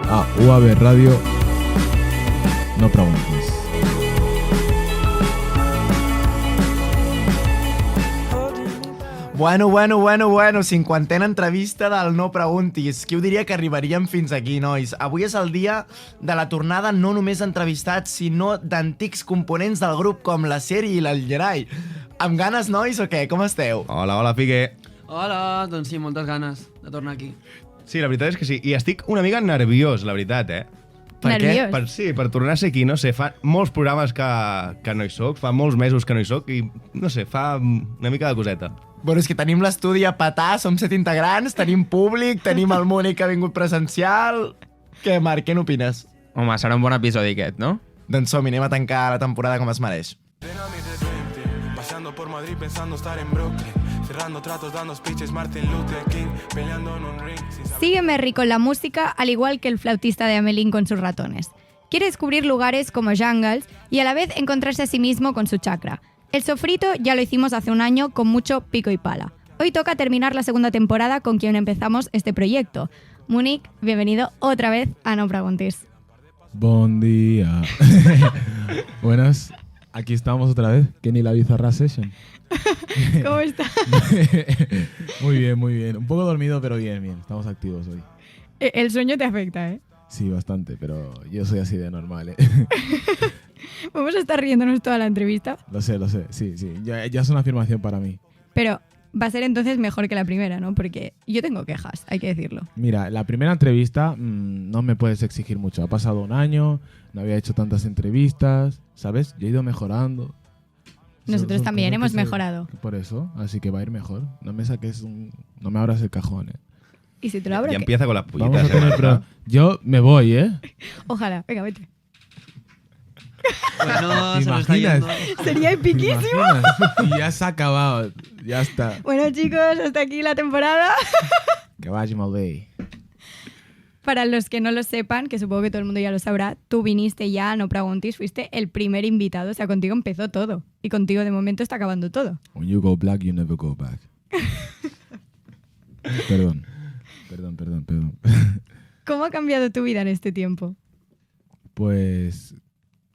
a UAB Radio. No preguntis. Bueno, cinquantena entrevista del No Preguntis. Qui ho diria que arribaríem fins aquí, nois? Avui és el dia de la tornada no només d'entrvistats, sinó d'antics components del grup com la Seri i el Gerai. Amb ganes, nois, o què? Com esteu? Hola, Piqué. Hola, doncs sí, moltes ganes de tornar aquí. Sí, la veritat és que sí. I estic una mica nerviós, la veritat, eh? Per què? Per tornar a ser aquí, no sé, fa molts programes que no hi soc, fa molts mesos que no hi soc i, no sé, fa una mica de coseta. Bueno, és que tenim l'estudi a petar, som 7 integrants, tenim públic, tenim el Múnic que ha vingut presencial... Què, Marc, què n'opines? Home, serà un bon episodi aquest, no? Doncs som, anem a tancar la temporada com es mereix. Paseando por Madrid pensando estar en Brooklyn, cerrando tratos, dando speeches, Martin Luther King, peleando en un ring. Sigue Merry con la música, al igual que el flautista de Amelín con sus ratones. Quiere descubrir lugares como jungles y a la vez encontrarse a sí mismo con su chakra. El sofrito ya lo hicimos hace un año con mucho pico y pala. Hoy toca terminar la segunda temporada con quien empezamos este proyecto. Múnic, bienvenido otra vez a No Preguntis. Bon día. Buenas, aquí estamos otra vez. Kenny la Bizarra Session. ¿Cómo está? Muy bien. Un poco dormido, pero bien. Estamos activos hoy. El sueño te afecta, ¿eh? Sí, bastante, pero yo soy así de normal, ¿eh? Vamos a estar riéndonos toda la entrevista. Lo sé, sí. Ya es una afirmación para mí. Pero va a ser entonces mejor que la primera, ¿no? Porque yo tengo quejas, hay que decirlo. Mira, la primera entrevista no me puedes exigir mucho. Ha pasado un año, no había hecho tantas entrevistas, ¿sabes? Yo he ido mejorando. Nosotros también hemos mejorado. Por eso, así que va a ir mejor. No me abras el cajón, ¿eh? ¿Y si te lo abro? Ya ¿qué? empieza con las Vamos pullitas. a tener yo me voy, ¿eh? Ojalá, venga, vete. Bueno, ¿Te se nos está imaginas? yendo. Sería ¿Te epiquísimo. imaginas? Y ya se ha acabado, ya está. Bueno, chicos, hasta aquí la temporada. Que vagi molt bé. Para los que no lo sepan, que supongo que todo el mundo ya lo sabrá, tú viniste ya, no preguntis, fuiste el primer invitado, o sea, contigo empezó todo. Y contigo de momento está acabando todo. When you go black, you never go back. Perdón. ¿Cómo ha cambiado tu vida en este tiempo? Pues,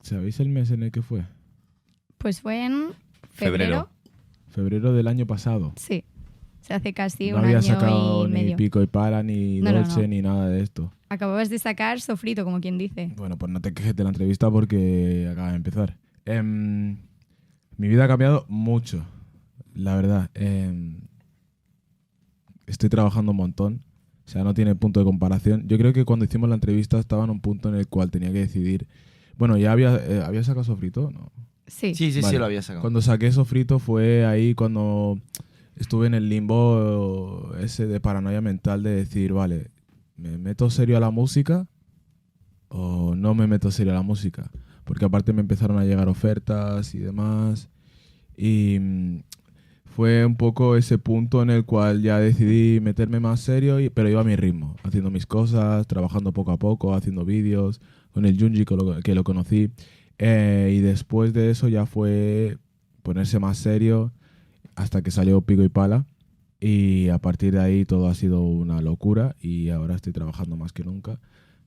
¿sabéis el mes en el que fue? Pues fue en febrero. Febrero del año pasado. Sí, se hace casi No un había año sacado y ni medio. pico y pala, ni No, dolce, no. ni nada de esto. Acababas de sacar sofrito, como quien dice. Bueno, pues no te quejes de la entrevista porque acaba de empezar. Mi vida ha cambiado mucho, la verdad. Estoy trabajando un montón, o sea, no tiene punto de comparación. Yo creo que cuando hicimos la entrevista estaba en un punto en el cual tenía que decidir. Bueno, ya había sacado sofrito, ¿no? Sí. Sí, Vale. lo había sacado. Cuando saqué sofrito fue ahí cuando estuve en el limbo ese de paranoia mental de decir, vale, ¿me meto serio a la música o no me meto serio a la música? Porque aparte me empezaron a llegar ofertas y demás. Y fue un poco ese punto en el cual ya decidí meterme más serio, pero iba a mi ritmo, haciendo mis cosas, trabajando poco a poco, haciendo vídeos, con el Junji que lo conocí. Y después de eso ya fue ponerse más serio hasta que salió Pico y Pala. Y a partir de ahí todo ha sido una locura y ahora estoy trabajando más que nunca.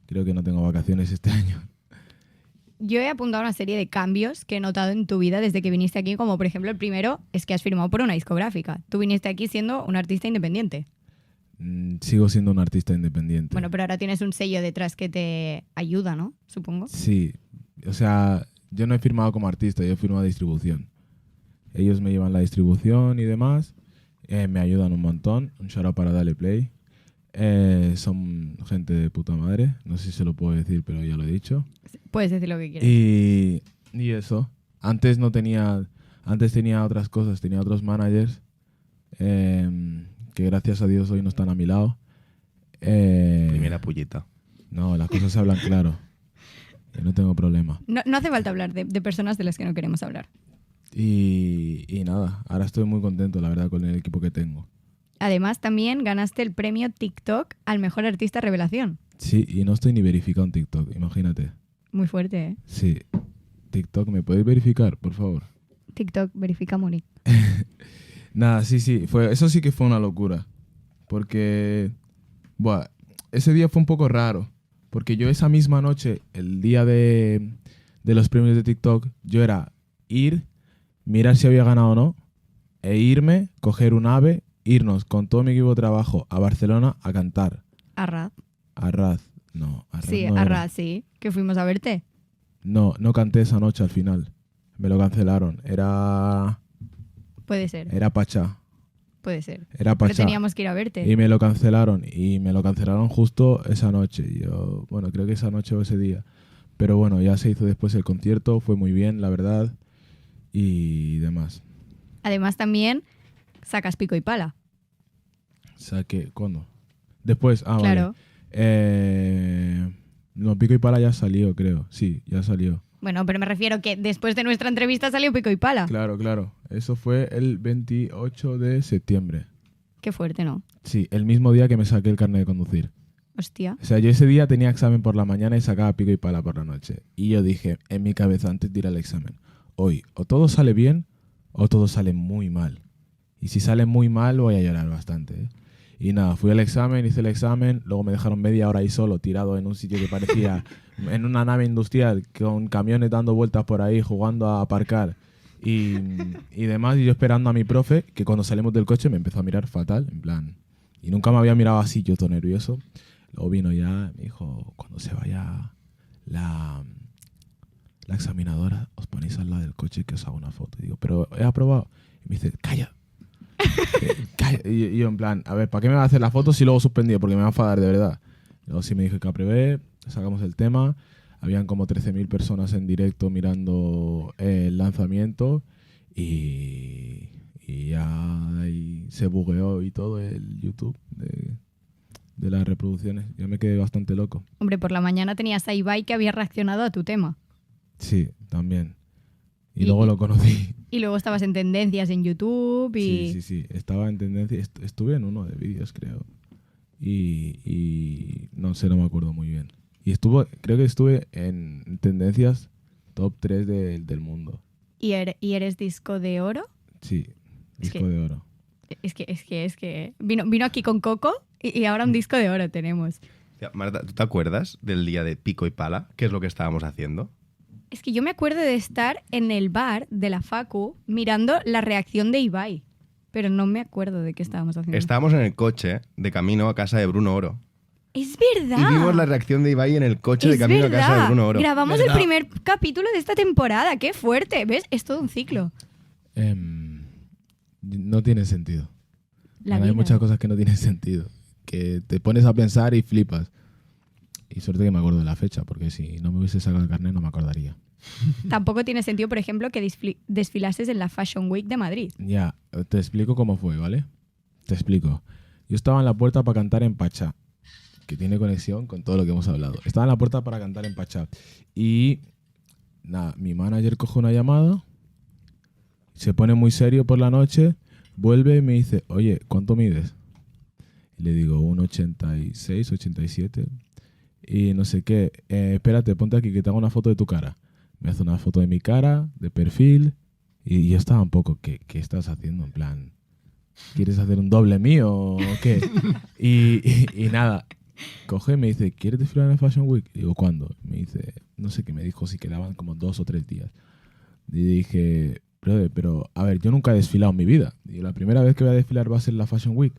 Creo que no tengo vacaciones este año. Yo he apuntado una serie de cambios que he notado en tu vida desde que viniste aquí, como por ejemplo el primero es que has firmado por una discográfica. Tú viniste aquí siendo un artista independiente. Sigo siendo un artista independiente. Bueno, pero ahora tienes un sello detrás que te ayuda, ¿no? Supongo. Sí, o sea, yo no he firmado como artista, yo he firmado distribución. Ellos me llevan la distribución y demás, me ayudan un montón. Un shout out para Dale Play. Son gente de puta madre, no sé si se lo puedo decir, pero ya lo he dicho. Puedes decir lo que quieras. Y eso, antes tenía otras cosas, tenía otros managers que gracias a Dios hoy no están a mi lado. Primera pullita. No, las cosas se hablan claro. Yo no tengo problema. No hace falta hablar de personas de las que no queremos hablar. Y nada, ahora estoy muy contento, la verdad, con el equipo que tengo. Además, también ganaste el premio TikTok al mejor artista revelación. Sí, y no estoy ni verificado en TikTok, imagínate. Muy fuerte, ¿eh? Sí. TikTok, ¿me podéis verificar, por favor? TikTok, verifica Múnic. Nada, sí, eso sí que fue una locura. Porque, ese día fue un poco raro. Porque yo esa misma noche, el día de los premios de TikTok, yo era ir, mirar si había ganado o no, e irme, coger un AVE, irnos con todo mi equipo de trabajo a Barcelona a cantar. Arrad. Arraz. No, Arraz Sí, no era. Arrad, sí. Que fuimos a verte. No canté esa noche al final. Me lo cancelaron. Era Puede ser, Pachá. puede ser. Era Pero Pachá. teníamos que ir a verte. Y me lo cancelaron. Y me lo cancelaron justo esa noche. Yo, bueno, creo que esa noche o ese día. Pero bueno, ya se hizo después el concierto. Fue muy bien, la verdad. Y demás. Además también sacas pico y pala. Saqué, ¿cuándo? Después, Claro. vale. No, Pico y Pala ya salió, creo. Sí, ya salió. Bueno, pero me refiero que después de nuestra entrevista salió pico y pala. Claro, claro. Eso fue el 28 de septiembre. Qué fuerte, ¿no? Sí, el mismo día que me saqué el carnet de conducir. Hostia. O sea, yo ese día tenía examen por la mañana y sacaba Pico y Pala por la noche. Y yo dije, en mi cabeza, antes de ir al examen, hoy o todo sale bien o todo sale muy mal. Y si sale muy mal voy a llorar bastante, ¿eh? Y nada, fui al examen, hice el examen, luego me dejaron media hora ahí solo, tirado en un sitio que parecía en una nave industrial, con camiones dando vueltas por ahí, jugando a aparcar y demás. Y yo esperando a mi profe, que cuando salimos del coche me empezó a mirar fatal, en plan. Y nunca me había mirado así, yo todo nervioso. Luego vino ya, me dijo, cuando se vaya la examinadora, os ponéis al lado del coche que os hago una foto. Y digo, pero he aprobado. Y me dice, calla. Calla. Y yo en plan, a ver, ¿para qué me va a hacer la foto si luego suspendido? Porque me va a enfadar de verdad. Luego sí me dijo que aprobé, sacamos el tema. Habían como 13.000 personas en directo mirando el lanzamiento y ya ahí se bugueó y todo el YouTube de las reproducciones. Yo me quedé bastante loco. Hombre, por la mañana tenías a Ibai que había reaccionado a tu tema. Sí, también. Y luego lo conocí. Y luego estabas en tendencias en YouTube y... Sí. Estaba en tendencia. Estuve en uno de vídeos, creo. Y no sé, no me acuerdo muy bien. Y creo que estuve en tendencias top 3 del mundo. ¿Y eres disco de oro? Sí, Es disco que- de oro. Es que vino aquí con Coco y ahora un disco de oro tenemos. Tía, Marta, ¿tú te acuerdas del día de Pico y Pala? ¿Qué es lo que estábamos haciendo? Es que yo me acuerdo de estar en el bar de la Facu mirando la reacción de Ibai, pero no me acuerdo de qué estábamos haciendo. Estábamos en el coche de camino a casa de Bruno Oro. ¡Es verdad! Y vimos la reacción de Ibai en el coche de Es camino a casa de verdad. Bruno Oro. Grabamos ¿Verdad? el primer capítulo de esta temporada. ¡Qué fuerte! ¿Ves? Es todo un ciclo. No tiene sentido. La Hay vida. muchas cosas que no tienen sentido. Que te pones a pensar y flipas. Y suerte que me acuerdo de la fecha, porque si no me hubiese sacado el carnet no me acordaría. Tampoco tiene sentido, por ejemplo, que desfilases en la Fashion Week de Madrid. Ya, te explico cómo fue, ¿vale? Te explico. Yo estaba en la puerta para cantar en Pachá, que tiene conexión con todo lo que hemos hablado. Estaba en la puerta para cantar en Pachá. Y nada, mi manager coge una llamada, se pone muy serio por la noche, vuelve y me dice, oye, ¿cuánto mides? Y le digo, un 86, 87. Y no sé qué, espérate, ponte aquí que te hago una foto de tu cara. Me hace una foto de mi cara, de perfil, y yo estaba un poco, ¿qué estás haciendo? En plan, ¿quieres hacer un doble mío o qué? y nada, coge y me dice, ¿quieres desfilar en el Fashion Week? Y digo, ¿cuándo? Me dice, no sé qué, me dijo si quedaban como 2 o 3 días. Y dije, brother, pero a ver, yo nunca he desfilado en mi vida. Y la primera vez que voy a desfilar va a ser la Fashion Week.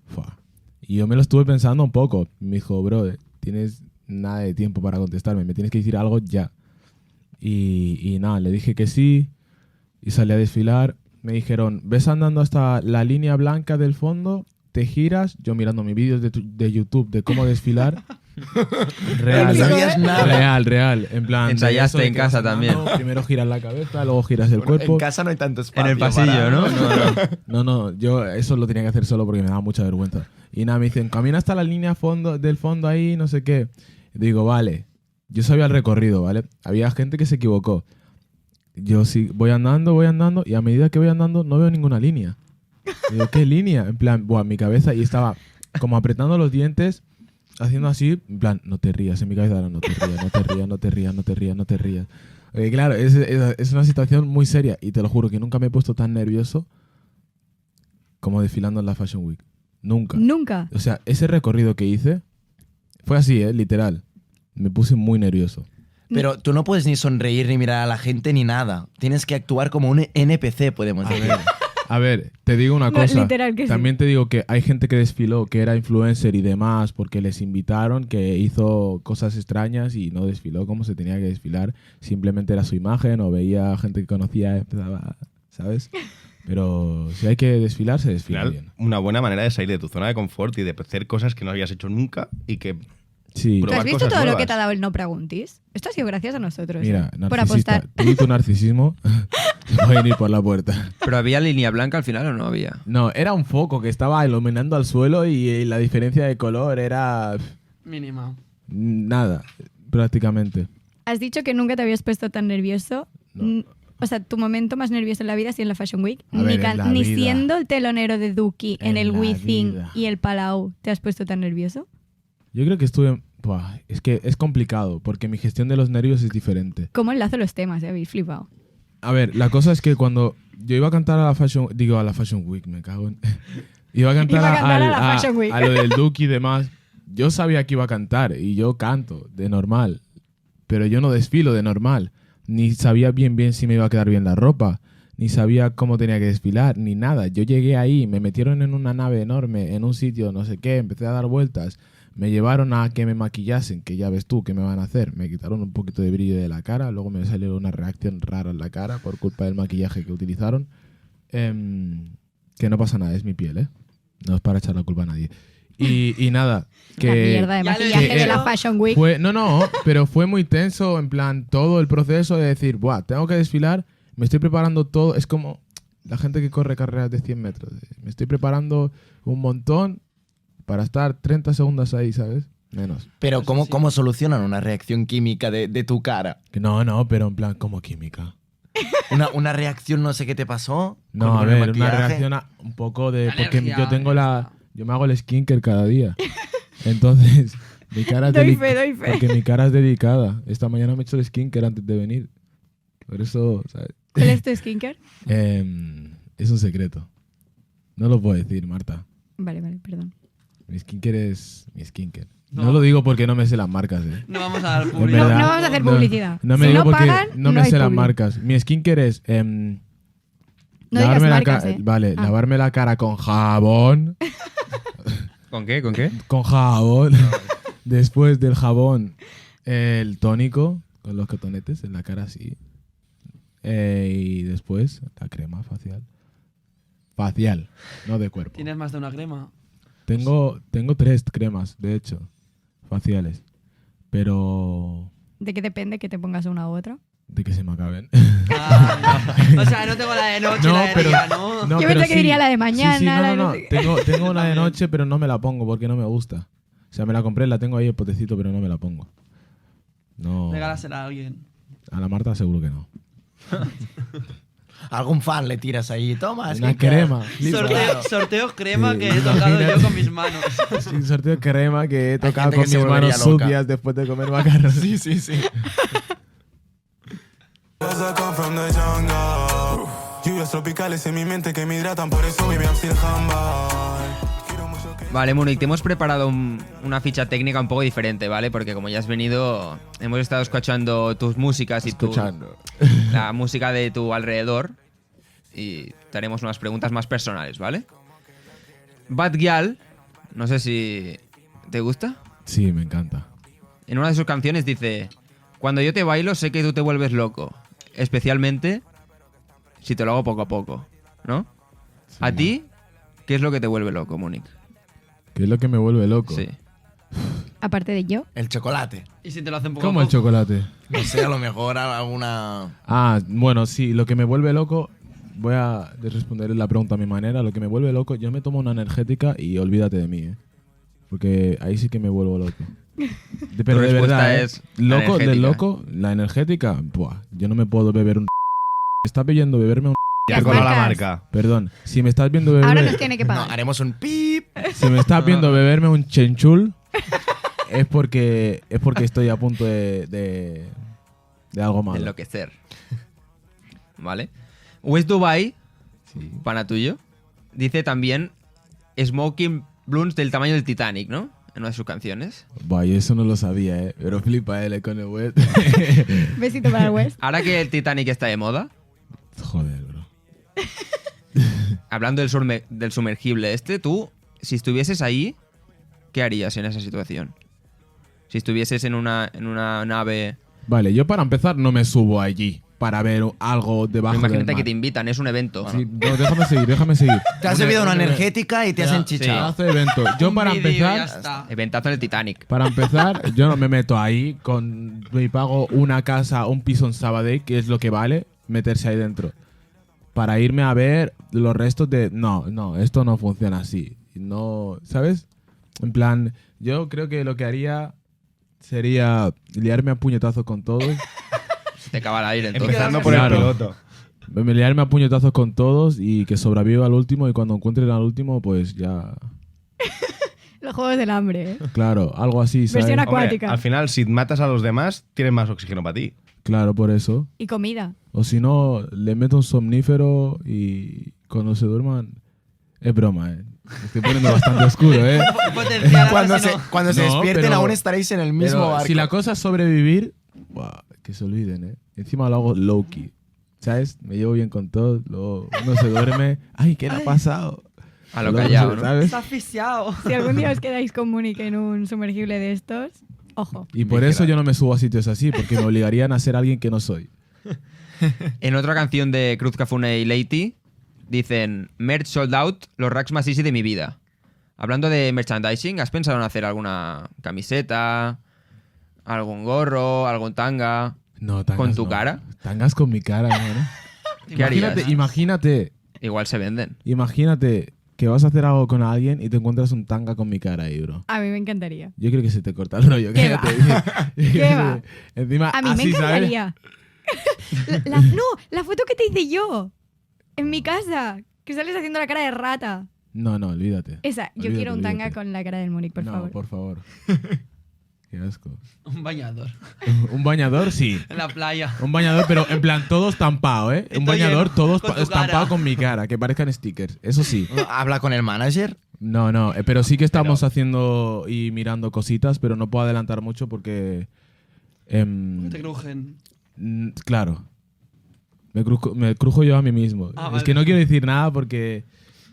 Fua. Y yo me lo estuve pensando un poco. Me dijo, brother, tienes nada de tiempo para contestarme, me tienes que decir algo ya. Y nada, le dije que sí y salí a desfilar. Me dijeron, ves andando hasta la línea blanca del fondo, te giras, yo mirando mis vídeos de YouTube de cómo desfilar. No sabías nada. Real. En plan, Ensayaste de eso de en que casa vas andando, también. Primero giras la cabeza, luego giras el cuerpo. En casa no hay tanto espacio. En el pasillo, para- ¿no? No, yo eso lo tenía que hacer solo porque me daba mucha vergüenza. Y nada, me dicen, camina hasta la línea del fondo ahí, no sé qué. Digo, vale. Yo sabía el recorrido, ¿vale? Había gente que se equivocó. Yo sí, voy andando, y a medida que voy andando no veo ninguna línea. Digo, ¿qué línea? En plan, buah, en mi cabeza, y estaba como apretando los dientes, haciendo así, en plan, no te rías, en mi cabeza era, no te rías. Claro, es una situación muy seria, y te lo juro que nunca me he puesto tan nervioso como desfilando en la Fashion Week. Nunca. Nunca. O sea, ese recorrido que hice fue así, literal. Me puse muy nervioso. Pero tú no puedes ni sonreír ni mirar a la gente ni nada. Tienes que actuar como un NPC, podemos decir. A ver, te digo una No, cosa. literal que sí. También te digo que hay gente que desfiló, que era influencer y demás, porque les invitaron, que hizo cosas extrañas y no desfiló como se tenía que desfilar. Simplemente era su imagen o veía gente que conocía, empezaba, ¿sabes? Pero si hay que desfilar, se Al desfila final, bien. una buena manera de salir de tu zona de confort y de hacer cosas que no habías hecho nunca y que... Sí. ¿Tú probar has visto cosas todo lo nuevas. que te ha dado el no preguntis? Esto ha sido gracias a nosotros. Mira, por narcisista. apostar. Tú y tu narcisismo se pueden ir por la puerta. ¿Pero había línea blanca al final o no había? No, era un foco que estaba iluminando al suelo y la diferencia de color era Mínima. nada, prácticamente. Has dicho que nunca te habías puesto tan nervioso. No. O sea, tu momento más nervioso en la vida ha sido en la Fashion Week. A ver, en la ni vida. siendo el telonero de Duki en En el la Wizzing vida. y el Palau, ¿te has puesto tan nervioso? Yo creo que estuve... Buah, es que es complicado porque mi gestión de los nervios es diferente. ¿Cómo enlazo los temas? Habéis flipado. A ver, la cosa es que cuando yo iba a cantar a la Fashion... Digo, a la Fashion Week, me cago en... Iba a cantar, Iba a cantar a la Fashion Week. a lo del Duki y demás. Yo sabía que iba a cantar y yo canto de normal, pero yo no desfilo de normal. Ni sabía bien si me iba a quedar bien la ropa, ni sabía cómo tenía que desfilar, ni nada. Yo llegué ahí, me metieron en una nave enorme, en un sitio, no sé qué, empecé a dar vueltas. Me llevaron a que me maquillasen, que ya ves tú qué me van a hacer. Me quitaron un poquito de brillo de la cara, luego me salió una reacción rara en la cara por culpa del maquillaje que utilizaron. Que no pasa nada, es mi piel, ¿eh? No es para echar la culpa a nadie. Y nada, que... La mierda de Ya lo maquillaje he de dicho. la Fashion Week. No, pero fue muy tenso, en plan, todo el proceso de decir, buah, tengo que desfilar, me estoy preparando todo. Es como la gente que corre carreras de 100 metros. Me estoy preparando un montón para estar 30 segundos ahí, ¿sabes? Menos. Pero Pues ¿cómo, sí. ¿cómo solucionan una reacción química de tu cara? Que no, pero en plan, como química. Una reacción, no sé qué te pasó. No, con a el ver, una maquillaje. reacción un poco de... Porque Alergia, yo tengo alergia. yo me hago el skincare cada día. Entonces, mi cara es Doy fe. porque mi cara es dedicada. Esta mañana me he hecho el skincare antes de venir. Por eso, ¿sabes? ¿Cuál es tu skincare? Es un secreto. No lo puedo decir, Marta. Vale, perdón. Mi skincare es mi skincare. No. No lo digo porque no me sé las marcas, ¿eh? No vamos a dar En publicidad. verdad. No vamos a hacer publicidad. No me Si digo no porque pagan, no no me hay sé las publi. marcas. Mi skincare es... No digas marcas, Vale, Ah. lavarme la cara con jabón. ¿Con qué? ¿Con qué? Con jabón. Después del jabón, el tónico con los cotonetes en la cara así. Y después la crema facial. Facial, no de cuerpo. Tienes más de una crema. Tengo 3 cremas, de hecho, faciales. Pero ¿De qué depende que te pongas una u otra? de que se me acaben. Ah, no. O sea, no tengo la de noche, la de día, ¿no? no, Yo pero pensé que diría la de mañana, Sí, la de no. no sé qué. Tengo una de También. noche, pero no me la pongo porque no me gusta. O sea, me la compré, la tengo ahí el potecito, pero no me la pongo. No. Regálasela a alguien. A la Marta seguro que no. Algún fan le tiras ahí. Toma, es Una que- crema. flipa. Sorteo crema Sí, que he tocado imagínate. yo con mis manos. Es un sorteo de crema que he tocado gente con que se mis manos volvería loca. sucias después de comer macarrones. Sí. As I come from the jungle. Lluvias tropicales en mi mente que me hidratan, por eso baby I'm still humble. Quiero mucho que... Vale, Múnich, te hemos preparado una ficha técnica un poco diferente, ¿vale? Porque como ya has venido, hemos estado escuchando tus músicas y Escuchando. la música de tu alrededor y te haremos unas preguntas más personales, ¿vale? Bad Gyal, no sé si te gusta. Sí, me encanta. En una de sus canciones dice: cuando yo te bailo sé que tú te vuelves loco, especialmente si te lo hago poco a poco, ¿no? Sí, ¿A ti qué es lo que te vuelve loco, Múnich? ¿Qué es lo que me vuelve loco? Sí. Aparte de yo. El chocolate. Y si te lo hacen poco ¿Cómo a el poco. chocolate? No sé, a lo mejor alguna... Ah, bueno, sí, lo que me vuelve loco, voy a responder la pregunta a mi manera. Lo que me vuelve loco, yo me tomo una energética y olvídate de mí, ¿eh? Porque ahí sí que me vuelvo loco. Pero de respuesta verdad, es la loco, de energética. loco, la energética, buah, yo no me puedo beber un... Me está pidiendo beberme un... Ya Las con la marcas. marca. Perdón, si me estás viendo Ahora beberme... nos tiene que No, pagar. haremos un pip. Si me estás viendo beberme un chenchul, es porque estoy a punto de algo De malo. enloquecer. ¿Vale? West Dubai, Sí. pana tuyo, dice también smoking blunts del tamaño del Titanic, ¿no? en una de sus canciones. Buah, yo eso no lo sabía, pero flipa él con el web. Besito para el West. Ahora que el Titanic está de moda, Joder, bro. hablando del sumergible tú, si estuvieses ahí, ¿qué harías en esa situación? Si estuvieses en una nave... Vale, yo para empezar no me subo allí para ver algo debajo del Imagínate mar. que te invitan, es un evento. Sí, no, déjame seguir. Te has bebido una energética y te has Ya, enchichado. Hace evento. Yo Un para vídeo y ya empezar, está. Eventazo en el Titanic. para empezar, yo no me meto ahí me pago una casa, un piso en Sabadell, que es lo que vale meterse ahí dentro. Para irme a ver los restos de... No, esto no funciona así. No, ¿sabes? En plan, yo creo que lo que haría sería liarme a puñetazos con todos. Te acaba el aire, entonces. Empezando por Claro. el piloto. Liarme a puñetazos con todos y que sobreviva al último y cuando encuentren al último, pues ya... Los Juegos del Hambre, ¿eh? Claro, algo así, ¿sabes? Versión Hombre, acuática. al final, si matas a los demás, tienes más oxígeno para ti. Claro, por eso. Y comida. O si no, le meto un somnífero y cuando se duerman... Es broma, ¿eh? Me estoy poniendo bastante oscuro, ¿eh? Potencial, Cuando si se, no. cuando se No, despierten pero- aún estaréis en el mismo Pero barco. si la cosa es sobrevivir, buah, que se olviden, ¿eh? Encima lo hago low-key, ¿sabes? Me llevo bien con todos, luego uno se duerme. ¡Ay, qué le ha pasado! A lo Luego, callado, ¿no? ¿sabes? Está asfixiado. Si algún día os quedáis con Múnich en un sumergible de estos, ojo. Y por eso yo no me subo a sitios así, porque me obligarían a ser alguien que no soy. En otra canción de Cruz Cafune y Leiti dicen merch sold out, los racks más easy de mi vida. Hablando de merchandising, ¿has pensado en hacer alguna camiseta, algún gorro, algún tanga? No, tangas ¿Con tu no. cara? Tangas con mi cara, ¿no? ¿Qué harías? Igual se venden. Imagínate que vas a hacer algo con alguien y te encuentras un tanga con mi cara ahí, bro. A mí me encantaría. Yo creo que se te corta el rollo. ¿Qué cállate. ¿Qué va? Encima, A mí me así, ¿sabes? encantaría. No, la foto que te hice yo. En mi casa. Que sales haciendo la cara de rata. No, olvídate. Esa, yo Olvídate, quiero un tanga olvídate. con la cara del Múnich, por no, favor. por favor. Qué asco. Un bañador. Un bañador, sí. En la playa. Un bañador, pero en plan todo estampado, ¿eh? Y Un todo bañador lleno, todo con tu estampado cara. con mi cara, que parezcan stickers. Eso sí. Habla con el manager. No, pero sí que estamos haciendo y mirando cositas, pero no puedo adelantar mucho porque... Te crujen. Claro. Me crujo yo a mí mismo. Ah, es vale. que no quiero decir nada porque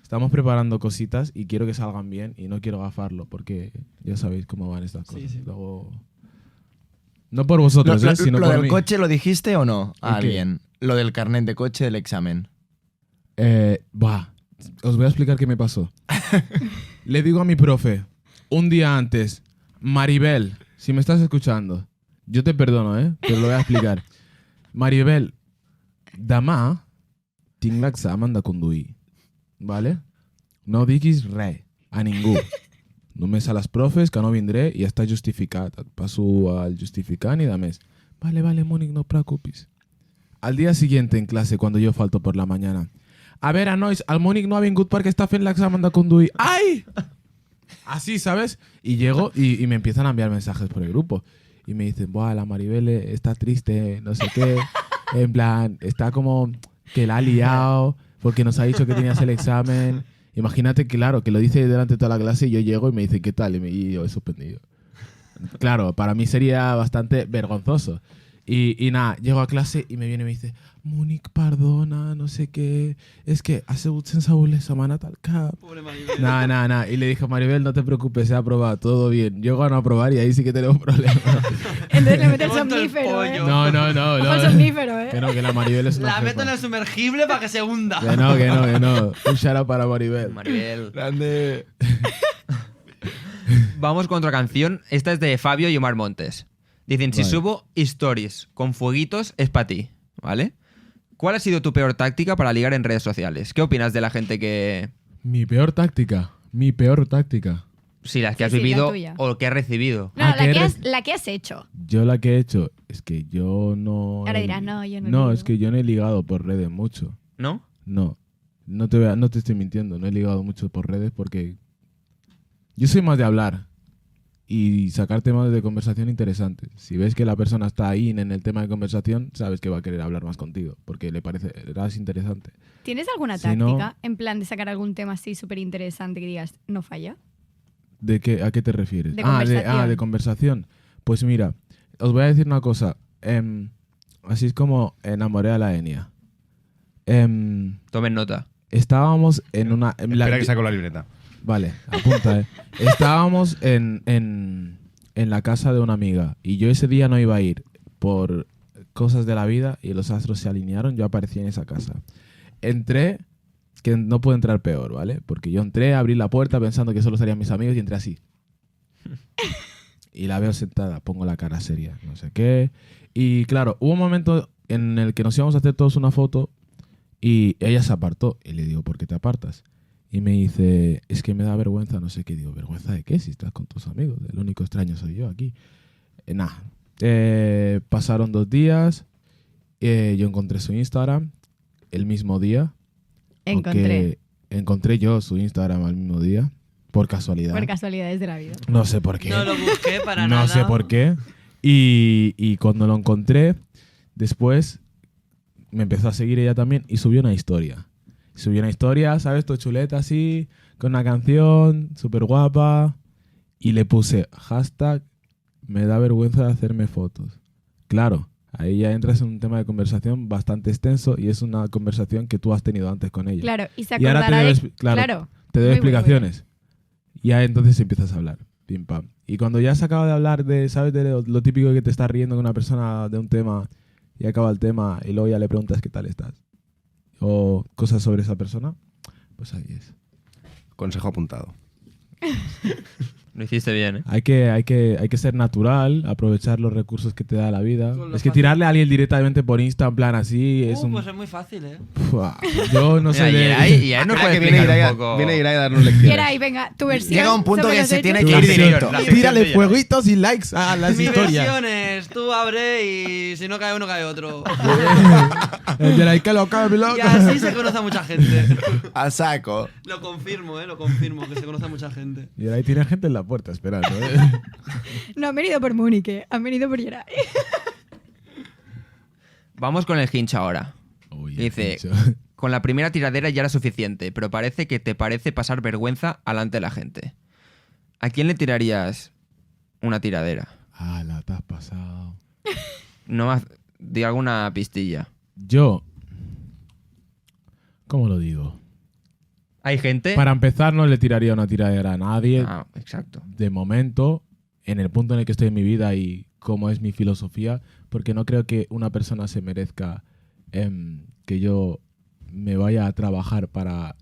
estamos preparando cositas y quiero que salgan bien y no quiero gafarlo porque ya sabéis cómo van estas cosas. sí. Luego... No por vosotros, sino lo por del mí. coche lo dijiste o no a ¿El qué? alguien? Lo del carnet de coche del examen. Os voy a explicar qué me pasó. Le digo a mi profe, un día antes, Maribel, si me estás escuchando, yo te perdono, pero lo voy a explicar. Maribel, demà tinc l'examen de conduir, vale? No diguis res a ningú. Només a les profes, que no vindré i està justificat. Et passo el justificant i de més. Vale, Múnich, no preocupis. Al día siguiente en clase, cuando yo falto por la mañana, a ver, nois, el Múnich no ha vingut perquè està fent l'examen de conduir. ¡Ay! Así, ¿sabes? Y llego y me empiezan a enviar mensajes por el grupo. Y me dicen, buah, la Maribel está triste, no sé qué. En plan, está como que la ha liado porque nos ha dicho que tenías el examen. Imagínate, claro, que lo dice delante de toda la clase y yo llego y me dice, ¿qué tal? Y yo he suspendido. Claro, para mí sería bastante vergonzoso. Y nada, llego a clase y me viene y me dice, Múnich, perdona, no sé qué, es que ha sigut sense voler, se m'ha anat al cap. Pobre Maribel. Nada. Y le dije, Maribel, no te preocupes, se ha aprobado, todo bien. Llego a no aprobar y ahí sí que tenemos problemas. Entonces le metes el Te monto el somnífero, ¿eh? pollo. No. Ojo al somnífero, ¿eh? Que la Maribel es una La meto en jefa. el sumergible para que se hunda. Que no. Un shout para Maribel. Maribel. Grande. Vamos con otra canción. Esta es de Fabio y Omar Montes. Dicen, si Vale. subo stories con fueguitos es para ti, ¿vale? ¿Cuál ha sido tu peor táctica para ligar en redes sociales? ¿Qué opinas de la gente que... Mi peor táctica. Sí, las que has Sí, la vivido tuya. o que has recibido? No, Ah, que la que has hecho. Yo la que he hecho es que yo no... Ahora dirás, no, yo no No, ligo. es que yo no he ligado por redes mucho. ¿No? No te estoy mintiendo, no he ligado mucho por redes porque yo soy más de hablar y sacar temas de conversación interesantes. Si ves que la persona está ahí en el tema de conversación, sabes que va a querer hablar más contigo porque le parecerás interesante. ¿Tienes alguna Si no- táctica en plan de sacar algún tema así súper interesante que digas, no falla? ¿De qué, ¿A qué te refieres? De conversación. De conversación. Pues mira, os voy a decir una cosa. Así es como enamoré a la Enia. Tomen nota. Estábamos en una... Espera que saco la libreta. Vale, apunta, Estábamos en la casa de una amiga y yo ese día no iba a ir por cosas de la vida y los astros se alinearon, yo aparecí en esa casa. Entré, que no puedo entrar peor, ¿vale? Porque yo entré, abrí la puerta pensando que solo serían mis amigos y entré así. Y la veo sentada, pongo la cara seria, no sé qué. Y claro, hubo un momento en el que nos íbamos a hacer todos una foto y ella se apartó. Y le digo, ¿por qué te apartas? Y me dice, es que me da vergüenza, no sé qué. Digo, ¿vergüenza de qué? Si estás con tus amigos. El único extraño soy yo aquí. Pasaron 2 días. Yo encontré su Instagram el mismo día. Encontré yo su Instagram al mismo día. Por casualidad. Por casualidades de la vida. No sé por qué. No lo busqué para nada. No sé por qué. Y cuando lo encontré, después me empezó a seguir ella también y subió una historia. Subió una historia, ¿sabes? Todo chuleta así, con una canción, súper guapa. Y le puse hashtag me da vergüenza de hacerme fotos. Claro, ahí ya entras en un tema de conversación bastante extenso y es una conversación que tú has tenido antes con ella. Claro, y se Y ahora acordará de... claro, te doy explicaciones. Y ya entonces empiezas a hablar. Pim, pam. Y cuando ya has acabado de hablar de, ¿sabes? De lo típico que te estás riendo con una persona de un tema y acaba el tema y luego ya le preguntas qué tal estás. O cosas sobre esa persona, pues ahí es. Consejo apuntado. Lo hiciste bien, ¿eh? Hay que ser natural, aprovechar los recursos que te da la vida. Con lo Es que fácil. tirarle a alguien directamente por Insta, en plan así, es un... Pues es muy fácil, ¿eh? Fua, yo no sé Mira, de... y ahí nos Espera, puede que viene explicar Irai un poco... viene Irai a darnos lecciones. Geray, venga, tu versión. Llega un punto sobre que los se hechos. tiene Tu que ir versión. directo. La sección Tírale de fueguitos y likes a las Mi historias. versión es, tú abre y si no cae uno, cae otro. El de la que lo cabe, loco. Y así se conoce a mucha gente. Al saco. Lo confirmo, lo confirmo, que se conoce a mucha gente. Y ahí tiene gente en la puerta esperando, No han venido por Múnich, han venido por Geray. Vamos con el hinch ahora. Uy, Dice, pincho. con la primera tiradera ya era suficiente, pero parece que te parece pasar vergüenza alante de la gente. ¿A quién le tirarías una tiradera? La te has pasado. No más, di alguna pistilla. Yo... ¿Cómo lo digo? ¿Hay gente? Para empezar, no le tiraría una tiradera a nadie. Ah, exacto. De momento, en el punto en el que estoy en mi vida y cómo es mi filosofía, porque no creo que una persona se merezca que yo me vaya a trabajar para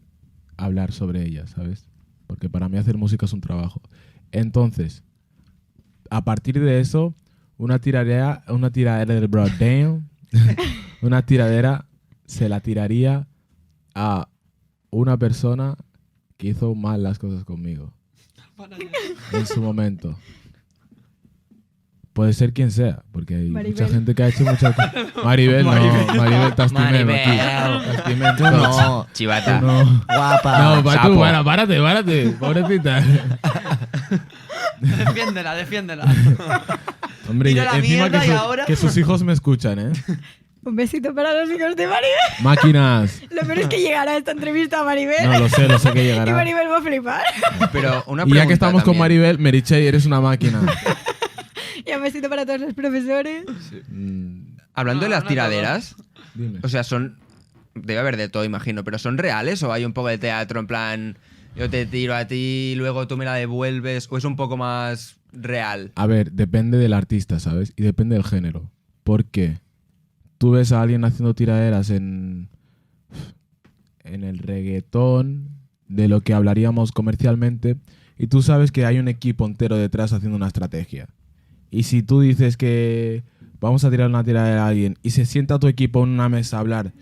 hablar sobre ella, ¿sabes? Porque para mí hacer música es un trabajo. Entonces, a partir de eso, una tiradera del broadband, una tiradera se la tiraría a una persona que hizo mal las cosas conmigo en su momento. Puede ser quien sea, porque hay Maribel. mucha gente que ha hecho muchas cosas. Maribel, no. Maribel, t'estimem aquí. T'estimem Tú tots. no. Chivata. Tú no. Guapa. No, para Sapo. tú, bueno, párate, pobrecita. Defiéndela. Hombre, Tira la encima mierda que, y ahora- que sus hijos me escuchan, ¿eh? Un besito para los hijos de Maribel. Máquinas. Lo peor es que llegará esta entrevista a Maribel. No, lo sé que Y llegará. Maribel va a flipar. Pero una Y ya pregunta que estamos con también. Maribel, Meritxell, eres una máquina. Y un besito para todos los profesores. Hablando de No, las no tiraderas, Dime. o sea, son... Debe haber de todo, imagino, pero ¿son reales o hay un poco de teatro en plan... Yo te tiro a ti, luego tú me la devuelves, o es un poco más real? A ver, depende del artista, ¿sabes? Y depende del género. ¿Por qué? Tú ves a alguien haciendo tiraderas en el reggaetón, de lo que hablaríamos comercialmente, y tú sabes que hay un equipo entero detrás haciendo una estrategia. Y si tú dices que vamos a tirar una tiradera a alguien y se sienta tu equipo en una mesa a hablar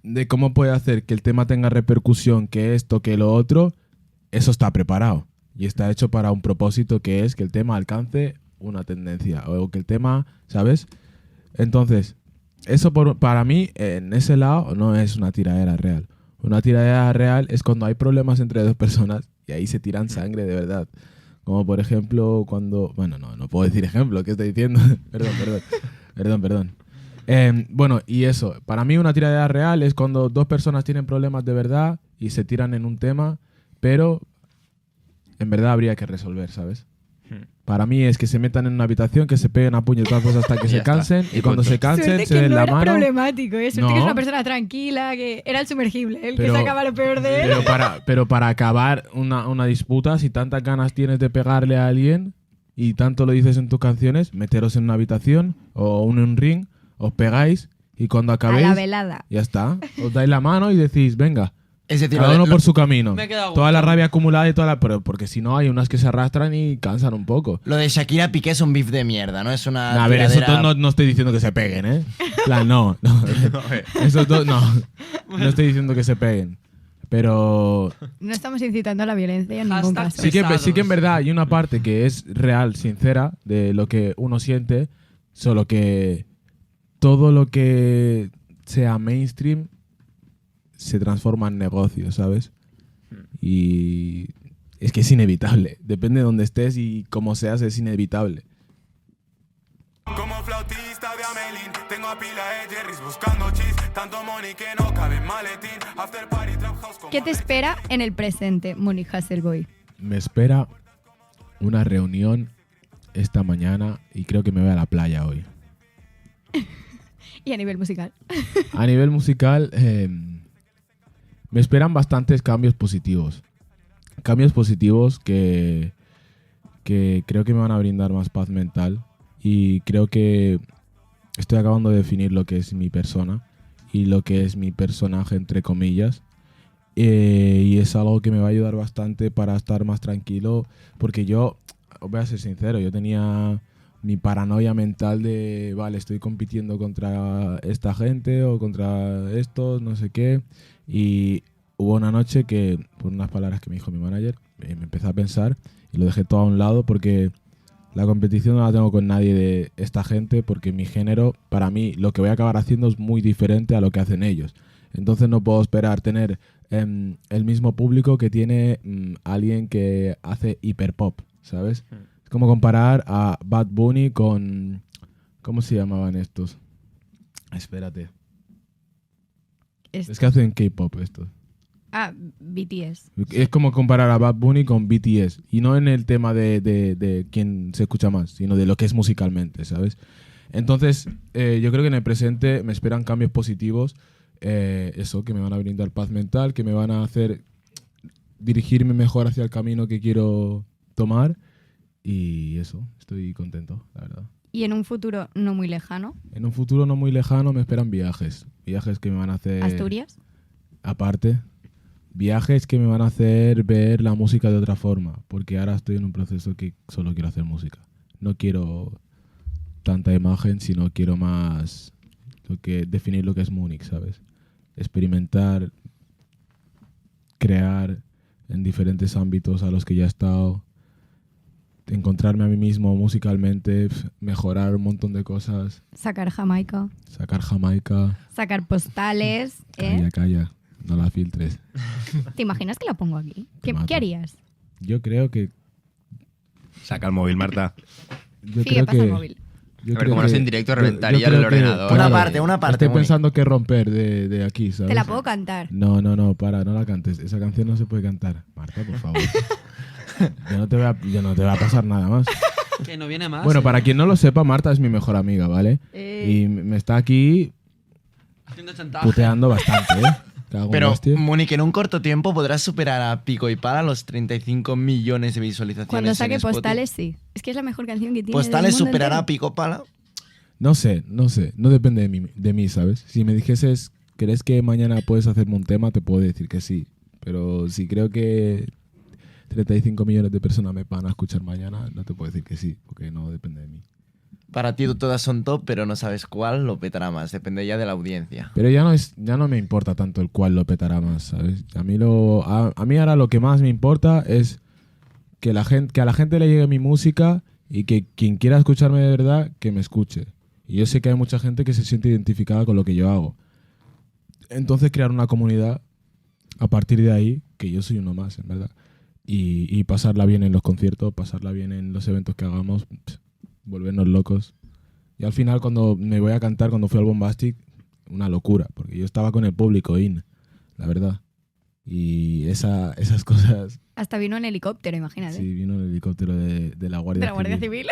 de cómo puede hacer que el tema tenga repercusión, que esto, que lo otro, eso está preparado. Y está hecho para un propósito que es que el tema alcance una tendencia. O que el tema, ¿sabes? Entonces, eso para mí, en ese lado, no es una tiradera real. Una tiradera real es cuando hay problemas entre dos personas y ahí se tiran sangre de verdad. Como por ejemplo cuando... Bueno, no puedo decir ejemplo, ¿qué estoy diciendo? Perdón. Bueno, y eso. Para mí una tiradera real es cuando dos personas tienen problemas de verdad y se tiran en un tema, pero en verdad habría que resolver, ¿sabes? Para mí es que se metan en una habitación, que se peguen a puñetazos hasta que Ya se está. cansen y cuando se cansen Suerte se que den no la era mano. problemático, ¿eh? Suerte No. que es una persona tranquila, que era el sumergible, el Pero- que sacaba lo peor de él. Pero para acabar una disputa, si tantas ganas tienes de pegarle a alguien y tanto lo dices en tus canciones, meteros en una habitación o en un ring, os pegáis y cuando A acabéis, la velada. ya está. Os dais la mano y decís, venga, Es decir, cada uno por su camino. Me he quedado a Toda la gusto. rabia acumulada y toda la... Pero porque si no hay unas que se arrastran y cansan un poco. lo de Shakira Piqué es un beef de mierda, ¿no? Es una A ver, esos tiradera- dos no estoy diciendo que se peguen, ¿eh? En plan, no. Esos dos, no. No estoy diciendo que se peguen. Pero No estamos incitando a la violencia en ningún Hashtag caso. sí que Pesados. en verdad hay una parte que es real, sincera, de lo que uno siente, solo que todo lo que sea mainstream se transforma en negocio, ¿sabes? Y es que es inevitable. Depende de dónde estés y cómo seas, es inevitable. Como flautista de Amelín, tengo a pila de Jerry's buscando cheese, tanto money que no cabe en maletín, after party trap house como ¿Qué te espera en el presente, Munich Hasselboy? Me espera una reunión esta mañana y creo que me voy a la playa hoy. Y a nivel musical. A nivel musical, me esperan bastantes cambios positivos. Cambios positivos que creo que me van a brindar más paz mental. Y creo que estoy acabando de definir lo que es mi persona y lo que es mi personaje, entre comillas. Y es algo que me va a ayudar bastante para estar más tranquilo. Porque yo, os voy a ser sincero, yo tenía mi paranoia mental de, vale, estoy compitiendo contra esta gente o contra estos, no sé qué. Y hubo una noche que, por unas palabras que me dijo mi manager, me empecé a pensar y lo dejé todo a un lado porque la competición no la tengo con nadie de esta gente porque mi género, para mí, lo que voy a acabar haciendo es muy diferente a lo que hacen ellos. Entonces no puedo esperar tener el mismo público que tiene alguien que hace hiperpop, ¿sabes? Es como comparar a Bad Bunny con... ¿Cómo se llamaban estos? Espérate. Es que hacen K-pop estos. Ah, BTS. Es como comparar a Bad Bunny con BTS. Y no en el tema de quién se escucha más, sino de lo que es musicalmente, ¿sabes? Entonces, yo creo que en el presente me esperan cambios positivos. Eso, que me van a brindar paz mental, que me van a hacer dirigirme mejor hacia el camino que quiero tomar. Y eso, estoy contento, la verdad. Y en un futuro no muy lejano, En un futuro no muy lejano me esperan viajes. Viajes que me van a hacer... Asturias. Aparte, viajes que me van a hacer ver la música de otra forma, porque ahora estoy en un proceso que solo quiero hacer música. No quiero tanta imagen, sino quiero más definir lo que es Múnich, ¿sabes? Experimentar, crear en diferentes ámbitos a los que ya he estado, encontrarme a mí mismo musicalmente, mejorar un montón de cosas, Sacar Jamaica. sacar Jamaica. Sacar postales. Calla, calla, no la filtres. ¿Te imaginas que la pongo aquí? Te mato. ¿Qué harías? Yo creo que... Saca el móvil, Marta. Yo Sí, creo pasa el que... móvil. yo A ver, creo como no es que- en directo, yo- reventaría yo creo el que- ordenador. Una parte, Estoy Moni. pensando que romper de aquí, ¿sabes? Te la puedo cantar. No, para, no la cantes. Esa canción no se puede cantar. Marta, por favor. Yo no te voy a pasar nada más. Que no viene más. Bueno, para quien no lo sepa, Marta es mi mejor amiga, ¿vale? Y me está aquí Haciendo chantaje. puteando bastante, ¿eh? Cago en Pero, hostia. Mónica, en un corto tiempo podrás superar a Pico y Pala los 35 millones de visualizaciones. Cuando saque en Spotify. postales, sí. Es que es la mejor canción que tiene. ¿Postales del mundo superará entero. a Pico Pala? No sé. No depende de mí, ¿sabes? Si me dijeses, ¿crees que mañana puedes hacerme un tema? Te puedo decir que sí. Pero si creo que 35 millones de personas me van a escuchar mañana, no te puedo decir que sí, porque no depende de mí. Para ti todas son top, pero no sabes cuál lo petará más. Depende ya de la audiencia. Pero ya no me importa tanto el cual lo petará más, ¿sabes? A mí ahora lo que más me importa es que a la gente le llegue mi música y que quien quiera escucharme de verdad, que me escuche. Y yo sé que hay mucha gente que se siente identificada con lo que yo hago. Entonces crear una comunidad a partir de ahí, que yo soy uno más, en verdad. Y pasarla bien en los conciertos, pasarla bien en los eventos que hagamos, volvernos locos. Y al final cuando me voy a cantar, cuando fui al Bombastic, una locura, porque yo estaba con el público la verdad. Y esas cosas... Hasta vino en helicóptero, imagínate. Sí, vino el helicóptero de la Guardia De la Guardia Civil.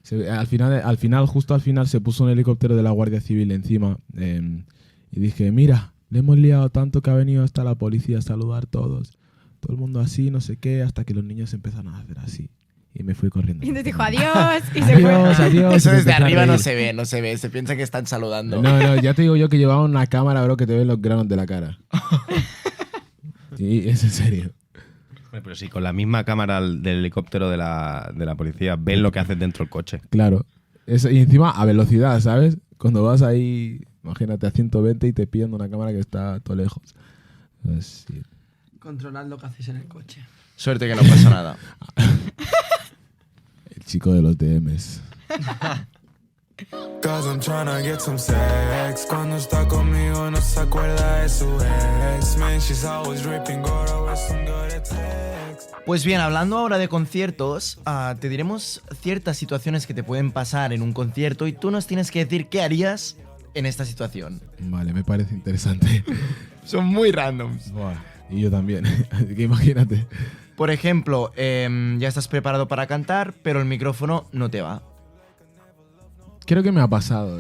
Civil. Al final, justo al final, se puso un helicóptero de la Guardia Civil encima. Y dije, mira, le hemos liado tanto que ha venido hasta la policía a saludar todos. Todo el mundo así, no sé qué, hasta que los niños empezaron a hacer así. Y me fui corriendo. Y entonces dijo adiós y se fue. Adiós. Eso y me desde empecé a arriba reír. no se ve. Se piensa que están saludando. No, ya te digo yo que llevaba una cámara, bro, que te ven los granos de la cara. Sí, es en serio. Pero sí, con la misma cámara del helicóptero de la policía ven lo que haces dentro del coche. Claro. Y encima a velocidad, ¿sabes? Cuando vas ahí, imagínate, a 120 y te pillan una cámara que está a todo lejos. Pues, sí. Controlad lo que hacéis en el coche. Suerte que no pasa nada. El chico de los DMs. Cause I'm tryna get some sex. Cuando está conmigo no se acuerda de su ex. Man, she's always ripping good over some good text. Pues bien, hablando ahora de conciertos, te diremos ciertas situaciones que te pueden pasar en un concierto y tú nos tienes que decir qué harías en esta situación. Vale, me parece interesante. Son muy randoms. Buah, y yo también. Así que imagínate. Por ejemplo, ya estás preparado para cantar, pero el micrófono no te va. Creo que me ha pasado,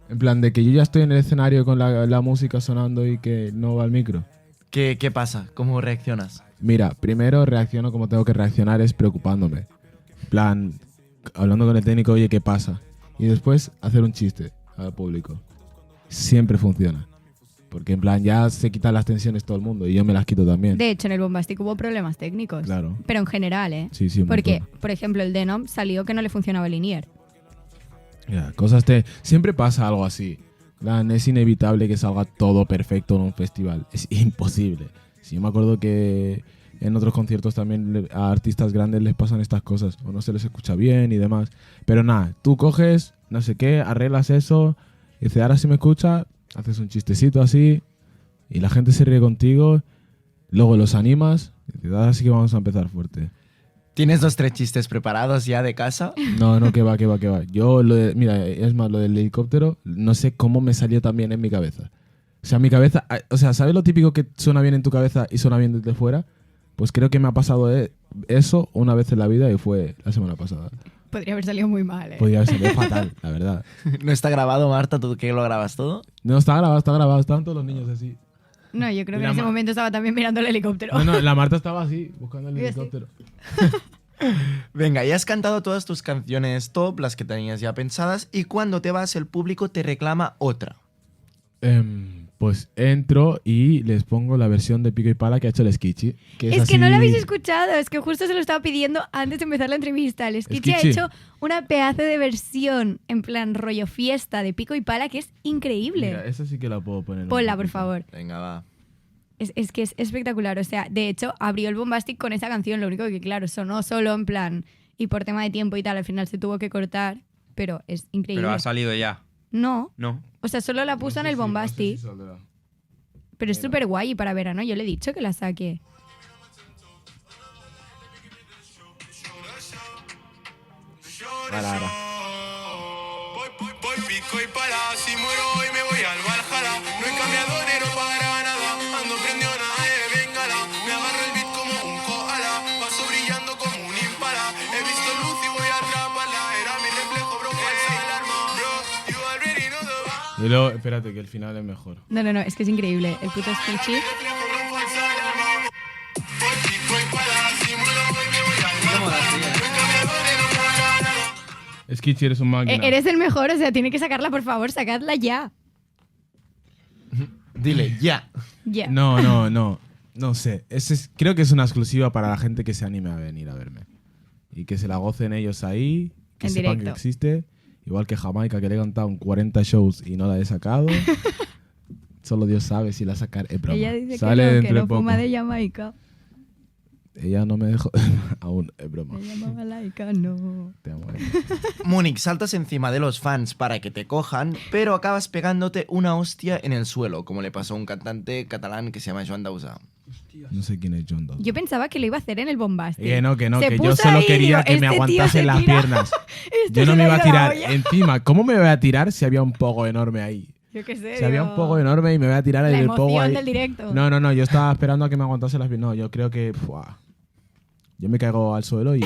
En plan, de que yo ya estoy en el escenario con la música sonando y que no va el micro. ¿Qué pasa? ¿Cómo reaccionas? Mira, primero reacciono como tengo que reaccionar, es preocupándome. En plan, hablando con el técnico, oye, ¿qué pasa? Y después hacer un chiste al público. Siempre funciona. Porque en plan, ya se quitan las tensiones todo el mundo y yo me las quito también. De hecho, en el Bombastic hubo problemas técnicos. Claro. Pero en general, ¿eh? Sí, sí, un Porque, montón. por ejemplo, el Denom salió que no le funcionaba el Linier. Ya, siempre pasa algo así. En plan, es inevitable que salga todo perfecto en un festival. Es imposible. Sí, yo me acuerdo que en otros conciertos también a artistas grandes les pasan estas cosas. O no se les escucha bien y demás. Pero nada, tú coges, no sé qué, arreglas eso. Y dices, ahora si me escucha, haces un chistecito así. Y la gente se ríe contigo. Luego los animas. Y dices, ahora sí que vamos a empezar fuerte. ¿Tienes 2-3 chistes preparados ya de casa? No, que va. Yo, mira, es más, lo del helicóptero, no sé cómo me salió tan bien en mi cabeza. O sea, mi cabeza, ¿sabes lo típico que suena bien en tu cabeza y suena bien desde fuera? Pues creo que me ha pasado eso una vez en la vida y fue la semana pasada. Podría haber salido muy mal, ¿eh? Podría haber salido fatal, la verdad. ¿No está grabado, Marta? ¿Tú que lo grabas todo? No, está grabado, estaban todos los niños así. No, yo creo Y que la en ese ma- momento estaba también mirando el helicóptero. No, la Marta estaba así, buscando el Yo sí. helicóptero. Venga, ya has cantado todas tus canciones top, las que tenías ya pensadas, y cuando te vas el público te reclama otra. Pues entro y les pongo la versión de Pico y Pala que ha hecho el Skitchy. Que Es que no así- lo habéis escuchado, es que justo se lo estaba pidiendo antes de empezar la entrevista. El Skitchy ha Skitchy. hecho una pedazo de versión en plan rollo fiesta de Pico y Pala que es increíble. Mira, esa sí que la puedo poner. un Ponla, por poquito. favor. Venga, va. Es que es espectacular. O sea, de hecho, abrió el Bombastic con esa canción. Lo único que, claro, sonó solo en plan. Y por tema de tiempo y tal, al final se tuvo que cortar. Pero es increíble. Pero ha salido ya. No. No. O sea, solo la puso en el Bombastic. Pero es súper guay y para verano. Yo le he dicho que la saque. Ahora. Voy pico y pala, si muero hoy me voy al Valhalla. No he cambiado de no para nada, ando prendido nada de bengala. Me agarro el beat como un koala, paso brillando como un impala. He visto luz y voy a atraparla, era mi reflejo, bro, falsa alarma. Bro, you already know the vibe. Y luego, espérate, que el final es mejor. No, es que es increíble. El puto Skitchy. Reflejo, bro, falsa alarma. Voy pico y pala, si muero hoy me voy al ¿Cómo la sigue? No he cambiado de no para nada. Skitchy, eres un máquina. Eres el mejor, o sea, tiene que sacarla, por favor, sacadla ya. Dile, ya. Ya. No sé. Creo que es una exclusiva para la gente que se anime a venir a verme. Y que se la gocen ellos ahí, que En sepan directo. que existe. Igual que Jamaica, que le he cantado en 40 shows y no la he sacado. Solo Dios sabe si la sacaré. Es broma. Ella dice Sale que dentro de no poco. fuma de Jamaica. Ella no me dejó. Aún, es broma. Me llamaba laica, no. Te amo. Múnich, saltas encima de los fans para que te cojan, pero acabas pegándote una hostia en el suelo, como le pasó a un cantante catalán que se llama Joan Dausà. No sé quién es John Doe. Yo pensaba que lo iba a hacer en el Bombastic. Que no, Se que yo puso solo ahí, quería digo, que me este tío aguantasen se las tira. piernas. Este Yo no se me le iba a ha ido la tirar olla. encima. ¿Cómo me voy a tirar si había un poco enorme ahí? Yo qué sé. Si había un digo, poco enorme y me voy a tirar la el pogo emoción ahí. del directo. No, yo estaba esperando a que me aguantase las piernas. No, yo creo que... yo me caigo al suelo y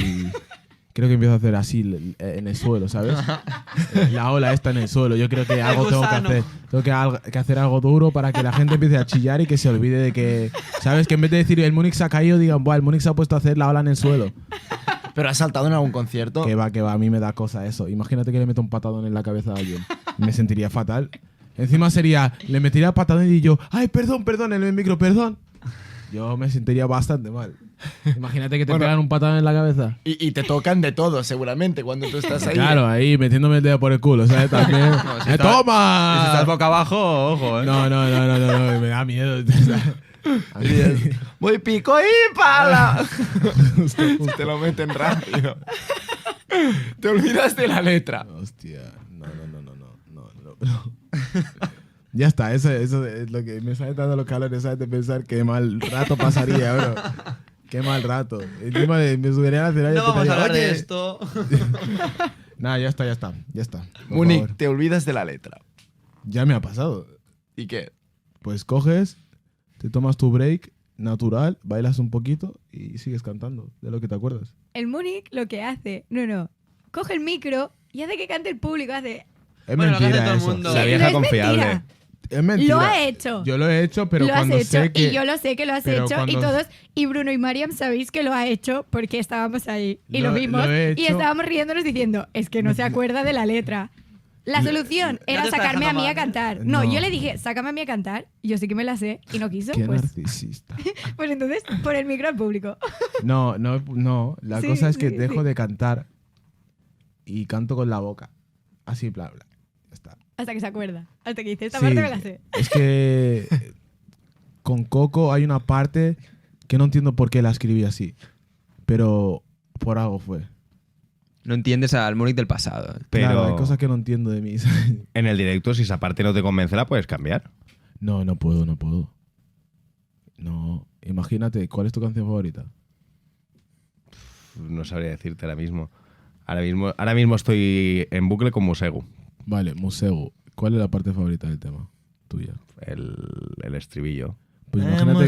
creo que empiezo a hacer así en el suelo, ¿sabes? La ola esta en el suelo. Yo creo que algo tengo que gusano. hacer. Tengo que hacer algo duro para que la gente empiece a chillar y que se olvide de que... ¿Sabes? Que en vez de decir el Múnich se ha caído, digan, buah, el Múnich se ha puesto a hacer la ola en el suelo. ¿Pero has saltado en algún concierto? Que va, a mí me da cosa eso. Imagínate que le meto un patadón en la cabeza a alguien. Me sentiría fatal. Encima sería, le metería patadón y yo, ay, perdón, en el micro, perdón. Yo me sentiría bastante mal. Imagínate que te pegan un patadón en la cabeza. Y te tocan de todo, seguramente, cuando tú estás ahí. Claro, ahí metiéndome el dedo por el culo, ¿sabes? También. si estás- ¡Toma! Si estás boca abajo, ojo, ¿eh? No, me da miedo. A mí- ¡Voy pico y pala! Te lo meten rápido. Te olvidas de la letra. Hostia, no. Ya está, eso es lo que me sale dando los calores, ¿sabes? De pensar qué mal rato pasaría, bro. Qué mal rato. Encima me subiría al escenario. No vamos a hablar de "Oye". esto. Nah, ya está. Por Múnich, favor. te olvidas de la letra. Ya me ha pasado. ¿Y qué? Pues coges, te tomas tu break natural, bailas un poquito y sigues cantando de lo que te acuerdas. El Múnich lo que hace, coge el micro y hace que cante el público, hace... Es Bueno, lo que hace mentira todo el eso. mundo. La Sí, vieja no es confiable. mentira. Es mentira. Lo ha hecho. Yo lo he hecho, pero lo has cuando hecho sé que... y yo lo sé que lo has pero hecho y cuando- todos y Bruno y Mariam sabéis que lo ha hecho porque estábamos ahí y lo Lo- vimos lo he y hecho. estábamos riéndonos diciendo es que no se acuerda de la letra. La solución era te está sacarme a dejando mí a mal, ¿eh? cantar. No, No. yo le dije, sácame a mí a cantar. Y yo sí que me la sé y no quiso. Qué Pues, narcisista. pues entonces, por el micro al público. No. La Sí, cosa es que sí, dejo sí. de cantar y canto con la boca. Así, bla. Ya está. Hasta que se acuerda. Hasta que dice, esta Sí, parte me la sé. Es que con Coco hay una parte que no entiendo por qué la escribí así. Pero por algo fue. No entiendes al Múnich del pasado. Pero Claro, hay cosas que no entiendo de mí. en el directo, si esa parte no te convence, la puedes cambiar. No puedo. No, imagínate, ¿cuál es tu canción favorita? No sabría decirte ahora mismo. Ahora mismo estoy en bucle con Musegu. Vale, Museo. ¿Cuál es la parte favorita del tema? Tuya. El estribillo. Pues imagínate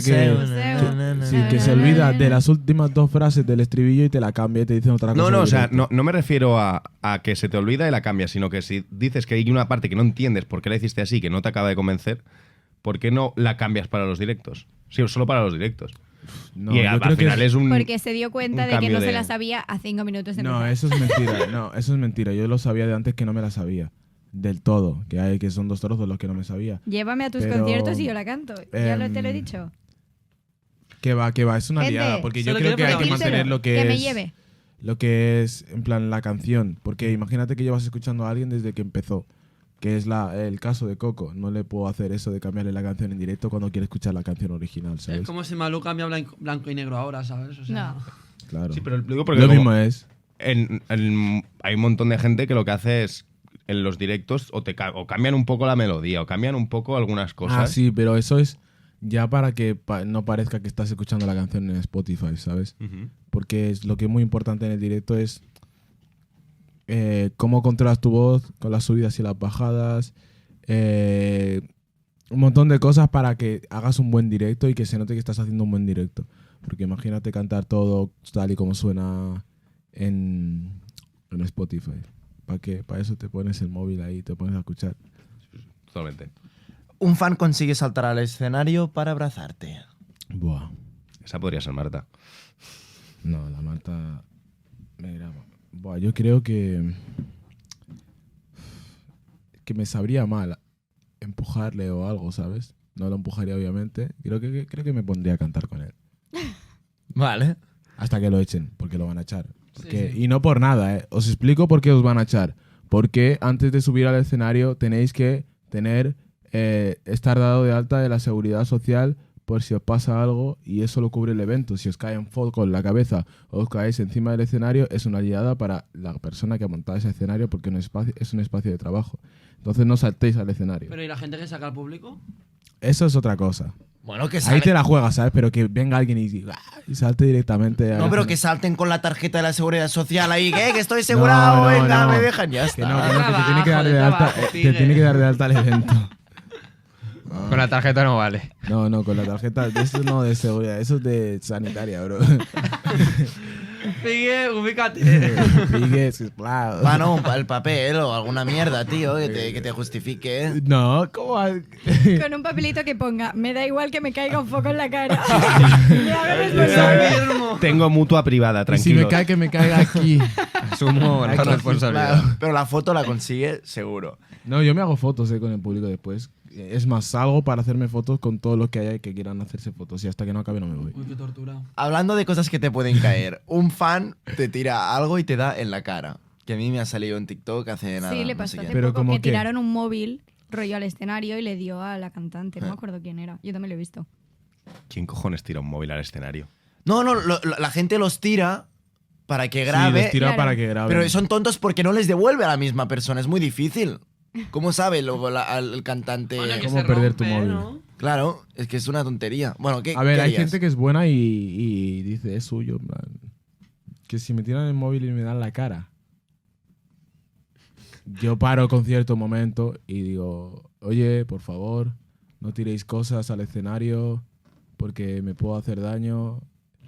que se olvida de las últimas dos frases del estribillo y te la cambia y te dicen otra cosa. No, o en sea, directo. no me refiero a que se te olvida y la cambias, sino que si dices que hay una parte que no entiendes por qué la hiciste así, que no te acaba de convencer, ¿por qué no la cambias para los directos? Sí, solo para los directos. No, y yo al creo que final es un... Porque se dio cuenta un de que cambio no se de- la sabía a 5 minutos de No, empezar. eso es mentira. No, eso es mentira. Yo lo sabía de antes que no me la sabía. Del todo. Que son dos trozos los que no me sabía. Llévame a tus Pero, conciertos y yo la canto. Te lo he dicho. Que va. Es una Gente, liada. Porque yo solo creo quiero que hay que decírselo, mantener lo que que es... me lleve. Lo que es, en plan, la canción. Porque imagínate que llevas escuchando a alguien desde que empezó. Que es el caso de Coco. No le puedo hacer eso de cambiarle la canción en directo cuando quiere escuchar la canción original, ¿sabes? Es como si Malú cambia blanco y negro ahora, ¿sabes? O sea, No. Claro. Sí, pero lo digo porque Lo como mismo es. hay un montón de gente que lo que hace es en los directos o cambian un poco la melodía o cambian un poco algunas cosas. Ah, sí, pero eso es ya para que no parezca que estás escuchando la canción en Spotify, ¿sabes? Ujú. Porque lo que es muy importante en el directo es cómo controlas tu voz con las subidas y las bajadas. Un montón de cosas para que hagas un buen directo y que se note que estás haciendo un buen directo. Porque imagínate cantar todo tal y como suena en Spotify. ¿Para qué? Para eso te pones el móvil ahí y te pones a escuchar. Totalmente. Un fan consigue saltar al escenario para abrazarte. Buah. Esa podría ser Marta. No, la Marta me graba. Buah, yo creo que me sabría mal empujarle o algo, ¿sabes? No lo empujaría, obviamente. Creo que me pondría a cantar con él. Vale. Hasta que lo echen, porque lo van a echar. Porque- Sí. Y no por nada, ¿eh? Os explico por qué os van a echar. Porque antes de subir al escenario tenéis que estar dado de alta de la seguridad social por si os pasa algo y eso lo cubre el evento. Si os cae un foco en la cabeza o os caéis encima del escenario, es una liada para la persona que ha montado ese escenario porque es un espacio de trabajo. Entonces no saltéis al escenario. Pero ¿y la gente que saca al público? Eso es otra cosa. Bueno, que Ahí sale... te la juegas, ¿sabes? Pero que venga alguien y salte directamente. No, a- pero que salten con la tarjeta de la seguridad social ahí, que estoy asegurado, No, venga, no. me dejan, ya Que está. no, que te tiene que dar de Trabajo, alta, sigue. te tiene que dar de alta el evento. Con la tarjeta no vale. No, con la tarjeta. Eso no de seguridad, eso es de sanitaria, bro. Pique, ubícate. Pique, claro. Bueno, el papel o alguna mierda, tío, que te justifique. ¿Eh? No, ¿cómo? Con un papelito que ponga, me da igual que me caiga un foco en la cara. Me haga responsable. Tengo mutua privada, Y si tranquilo. me cae, que me caiga aquí. Asumo la Aquí, responsabilidad. claro. Pero la foto la consigue seguro. No, yo me hago fotos con el público después. Es más, salgo para hacerme fotos con todos los que haya que quieran hacerse fotos y hasta que no acabe no me voy. Uy, qué tortura. Hablando de cosas que te pueden caer, un fan te tira algo y te da en la cara. Que a mí me ha salido en TikTok hace nada. Sí, le no pasó sé hace qué. Pero poco ¿cómo que qué? tiraron un móvil rollo al escenario y le dio a la cantante. No me acuerdo quién era. Yo también lo he visto. ¿Quién cojones tira un móvil al escenario? No, la gente los tira para que Sí, grabe. les tira Claro. para que graben. Pero son tontos porque no les devuelve a la misma persona. Es muy difícil. ¿Cómo sabe luego el cantante? Bueno, que ¿Cómo se perder tu rompe, móvil? ¿no? Claro, es que es una tontería. Bueno, ¿qué A ver, qué hay harías? gente que es buena y dice, es suyo. En plan, que si me tiran el móvil y me dan la cara. Yo paro con cierto momento y digo, oye, por favor, no tiréis cosas al escenario porque me puedo hacer daño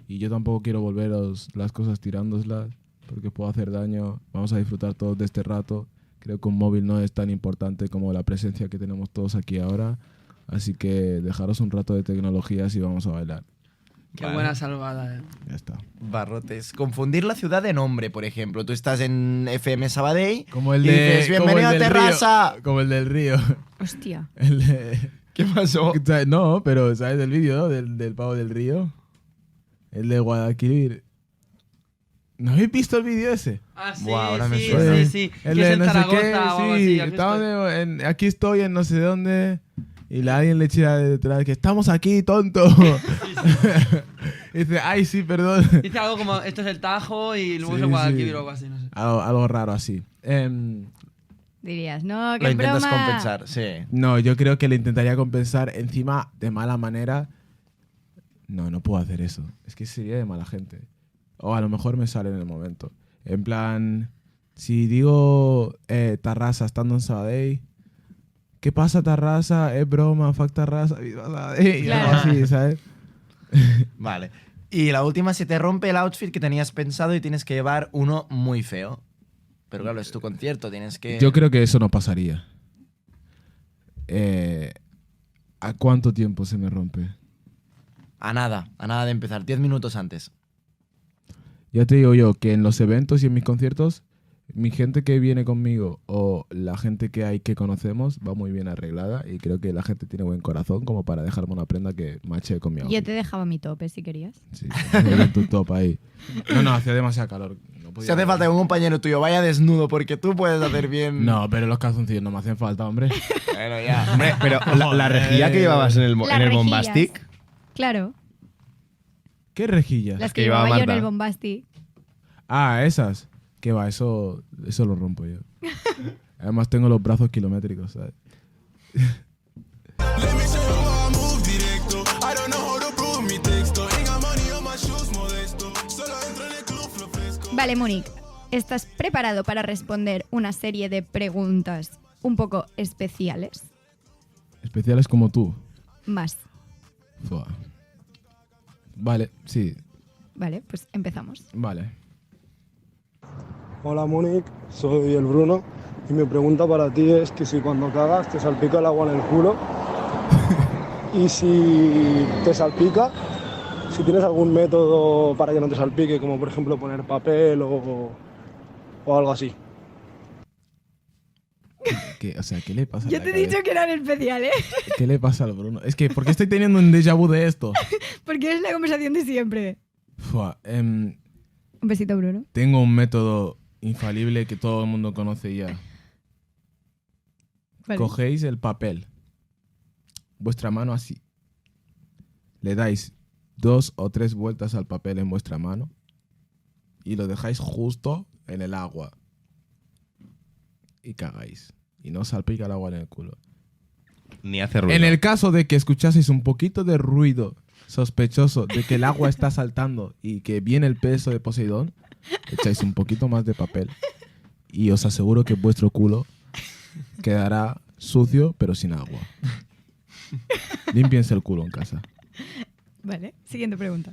y yo tampoco quiero volveros las cosas tirándoselas porque puedo hacer daño. Vamos a disfrutar todos de este rato. Creo que un móvil no es tan importante como la presencia que tenemos todos aquí ahora. Así que dejaros un rato de tecnologías y vamos a bailar. Qué Vale. buena salvada, Ya está. Barrotes. Confundir la ciudad de nombre, por ejemplo. Tú estás en FM Sabadell Como el y de. dices, bienvenido a como el del Terrassa. Río, como el del río. Hostia. El de- ¿Qué pasó? No, pero ¿sabes el vídeo, no? Del pavo del río. El de Guadalquivir. ¿No habéis visto el vídeo ese? Ah, sí, Buah, ahora me sí, suena. sí, sí. El Que es de en no sé Zaragoza qué, o algo sí. así. aquí Estamos estoy. aquí estoy en no sé dónde. Y alguien le tira detrás que estamos aquí, tonto. Y dice, ay, sí, perdón. Dice algo como, esto es el Tajo y luego Sí, se Guadalquivir sí. o algo así, no sé. Algo raro así. Dirías, no, Lo qué intentas broma. compensar, sí. No, yo creo que le intentaría compensar encima de mala manera. No puedo hacer eso. Es que sería de mala gente. O a lo mejor me sale en el momento. En plan, si digo Tarrasa estando en Sabadell, ¿qué pasa Tarrasa? Es broma, fuck Tarrasa, viva Sabadell, y algo Claro. así, ¿sabes? Vale. Y la última, se te rompe el outfit que tenías pensado y tienes que llevar uno muy feo. Pero claro, es tu concierto, tienes que... Yo creo que eso no pasaría. ¿A cuánto tiempo se me rompe? A nada de empezar. 10 minutos antes. Ya te digo yo que en los eventos y en mis conciertos, mi gente que viene conmigo o la gente que hay que conocemos va muy bien arreglada y creo que la gente tiene buen corazón como para dejarme una prenda que mache con mi outfit. Yo te dejaba mi tope si querías. Sí, en tu top ahí. No, hacía demasiado calor. No podía Si hace falta que un compañero tuyo vaya desnudo porque tú puedes hacer bien... No, pero los calzoncillos no me hacen falta, hombre. Bueno, ya. Hombre, pero la rejilla que llevabas en el, Las en el rejillas. Bombastic, Claro, ¿Qué rejillas? las que que llevaba llevaba yo en Marta. el Bombasti. Ah, esas. ¿Qué va? Eso lo rompo yo. Además tengo los brazos kilométricos, ¿sabes? Let me show you how I move directo. I don't know how to prove mi texto. Ain't got money on my shoes, modesto. Solo entro en el club, flow fresco. Vale, Múnich, ¿estás preparado para responder una serie de preguntas un poco especiales? Especiales como tú. Más. Fua. Vale, sí, Vale, pues empezamos. vale. Hola Mónic, soy el Bruno y mi pregunta para ti es que si cuando cagas te salpica el agua en el culo y si te salpica, si tienes algún método para que no te salpique, como por ejemplo poner papel o algo así. O sea, ¿qué le pasa a Yo la te he cabeza? dicho que eran especiales, ¿Qué le pasa al Bruno? Es que, ¿por qué estoy teniendo un déjà vu de esto? porque es la conversación de siempre. Fua, Un besito, Bruno. tengo un método infalible que todo el mundo conoce ya. Vale. Cogéis el papel, vuestra mano así. Le dais 2 o 3 vueltas al papel en vuestra mano y lo dejáis justo en el agua. Y cagáis. Y no os salpica el agua en el culo. ni hace ruido. En el caso de que escuchaseis un poquito de ruido sospechoso de que el agua está saltando y que viene el peso de Poseidón, echáis un poquito más de papel y os aseguro que vuestro culo quedará sucio pero sin agua. Límpiense el culo en casa. Vale, siguiente pregunta.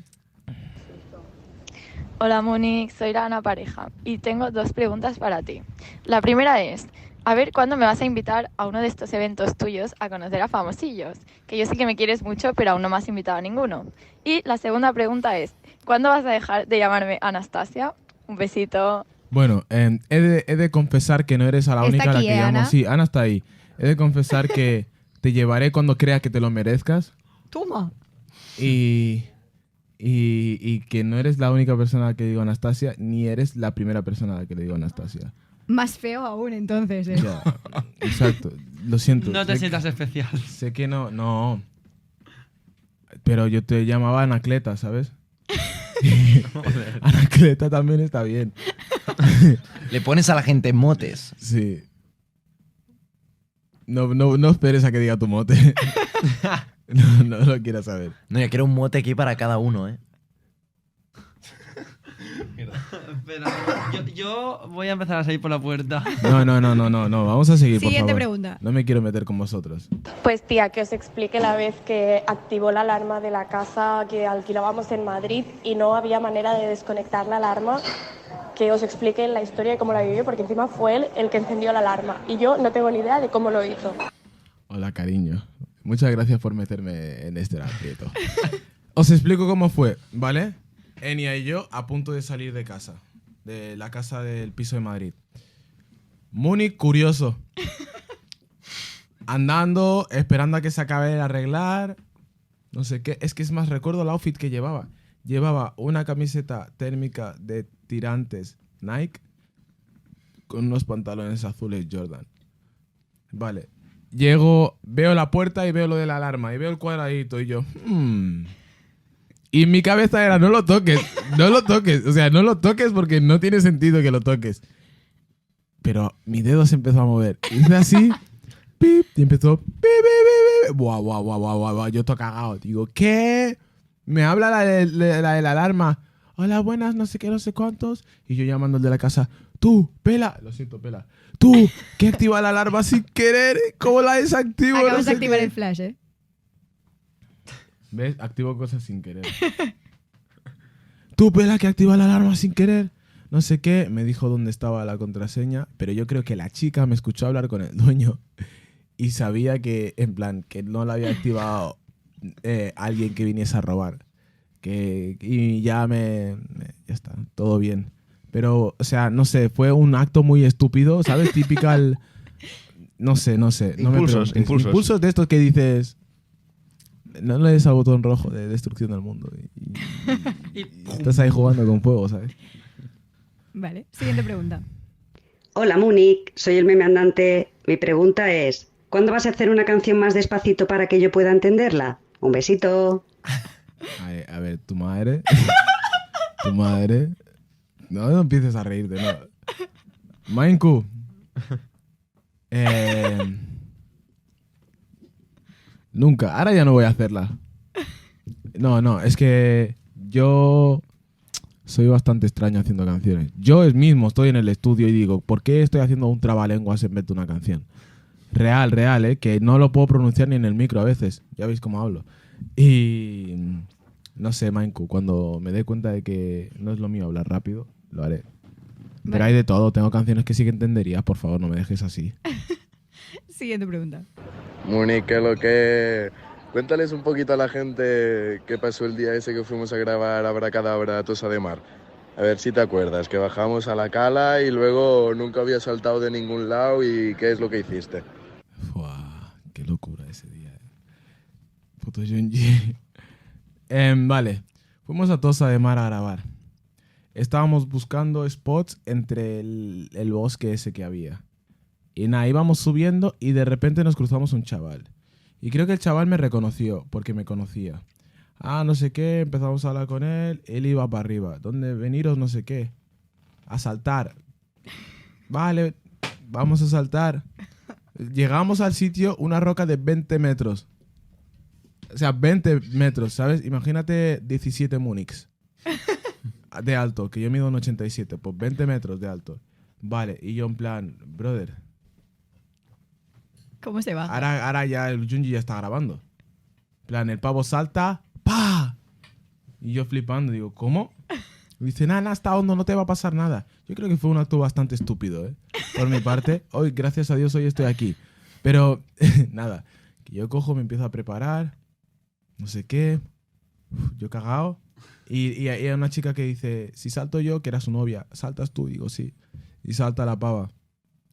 Hola Monique, soy la Ana Pareja y tengo 2 preguntas para ti. La primera es, a ver cuándo me vas a invitar a uno de estos eventos tuyos a conocer a famosillos, que yo sé que me quieres mucho pero aún no me has invitado a ninguno. Y la segunda pregunta es, ¿cuándo vas a dejar de llamarme Anastasia? Un besito. Bueno, he de confesar que no eres a la Está única a la aquí, que llamo. Ana. Sí, Ana está ahí. He de confesar que te llevaré cuando creas que te lo merezcas Toma. y que no eres la única persona a la que digo Anastasia, ni eres la primera persona a la que le digo Anastasia. Más feo aún, entonces. Ya, exacto. Lo siento. No te Sé sientas especial. Sé que no. Pero yo te llamaba Anacleta, ¿sabes? Anacleta también está bien. Le pones a la gente motes. Sí. No esperes a que diga tu mote. No lo quieras saber. No, yo quiero un mote aquí para cada uno, ¿eh? Espera, yo voy a empezar a salir por la puerta. No. Vamos a seguir, por Siguiente favor. pregunta. No me quiero meter con vosotros. Pues tía, que os explique la vez que activó la alarma de la casa que alquilábamos en Madrid y no había manera de desconectar la alarma, que os explique la historia de cómo la vivió, porque encima fue él el que encendió la alarma y yo no tengo ni idea de cómo lo hizo. Hola, cariño. Muchas gracias por meterme en este aprieto. Os explico cómo fue, ¿vale? Enia y yo a punto de salir de casa. De la casa del piso de Madrid. Múnich, curioso. Andando, esperando a que se acabe de arreglar. No sé qué. Es que es más, recuerdo el outfit que llevaba. Llevaba una camiseta térmica de tirantes Nike con unos pantalones azules Jordan. Vale. Llego, veo la puerta y veo lo de la alarma y veo el cuadradito y yo... Y mi cabeza era, no lo toques, no lo toques. O sea, no lo toques porque no tiene sentido que lo toques. Pero mi dedo se empezó a mover. Hice así, pip, y empezó... Pip, pip, pip. Buah. Yo todo cagado. Digo, ¿qué? Me habla la de la alarma. Hola, buenas, no sé qué, no sé cuántos. Y yo llamando al de la casa. Tú, Pela. Lo siento, Pela. Tú, que activa la alarma sin querer. ¿Cómo la desactivo? Acabas No de sé activar qué. el flash, ¿eh? ¿Ves? Activo cosas sin querer. Tú, Pela, que activa la alarma sin querer. No sé qué. Me dijo dónde estaba la contraseña. Pero yo creo que la chica me escuchó hablar con el dueño. Y sabía que, en plan, que no la había activado alguien que viniese a robar. Y ya ya está, todo bien. Pero, o sea, no sé, fue un acto muy estúpido, ¿sabes? Típical... No sé. No me preguntes. Impulsos de estos que dices... No le des al botón rojo de destrucción del mundo. Y estás ahí jugando con fuego, ¿sabes? Vale, siguiente pregunta. Hola, Múnich. Soy el meme andante. Mi pregunta es... ¿Cuándo vas a hacer una canción más despacito para que yo pueda entenderla? Un besito. A ver, tu madre... Tu madre... No empieces a reírte, no. Mainku. Nunca. Ahora ya no voy a hacerla. No, es que yo soy bastante extraño haciendo canciones. Yo mismo estoy en el estudio y digo, ¿por qué estoy haciendo un trabalenguas en vez de una canción? Real, que no lo puedo pronunciar ni en el micro a veces. Ya veis cómo hablo. Y no sé, Mainku, cuando me dé cuenta de que no es lo mío hablar rápido, lo haré. Pero Vale. hay de todo. Tengo canciones que sí que entenderías. Por favor, no me dejes así. Siguiente pregunta. Monique, lo que... Cuéntales un poquito a la gente qué pasó el día ese que fuimos a grabar Abracadabra a Tossa de Mar. A ver si te acuerdas, que bajamos a la cala y luego nunca había saltado de ningún lado y qué es lo que hiciste. Fua, qué locura ese día. Puto Junji. Vale, fuimos a Tossa de Mar a grabar. Estábamos buscando spots entre el bosque ese que había. Y nada, íbamos subiendo y de repente nos cruzamos un chaval. Y creo que el chaval me reconoció, porque me conocía. No sé qué, empezamos a hablar con él, él iba para arriba. ¿Dónde veniros? No sé qué. A saltar. Vale, vamos a saltar. Llegamos al sitio, una roca de 20 metros. O sea, 20 metros, ¿sabes? Imagínate 17 Múnichs de alto, que yo mido un 87, pues 20 metros de alto. Vale, y yo en plan, brother, ¿Cómo se va? ahora ya el Junji ya está grabando. En plan, el pavo salta, ¡pa! Y yo flipando, digo, ¿cómo? Y dice, nada, está hondo, no te va a pasar nada. Yo creo que fue un acto bastante estúpido, ¿eh? Por mi parte. Hoy, gracias a Dios, hoy estoy aquí. Pero, nada, que yo cojo, me empiezo a preparar, no sé qué, yo cagao. Y hay una chica que dice, si salto yo, que era su novia, ¿saltas tú? Digo, sí. Y salta la pava.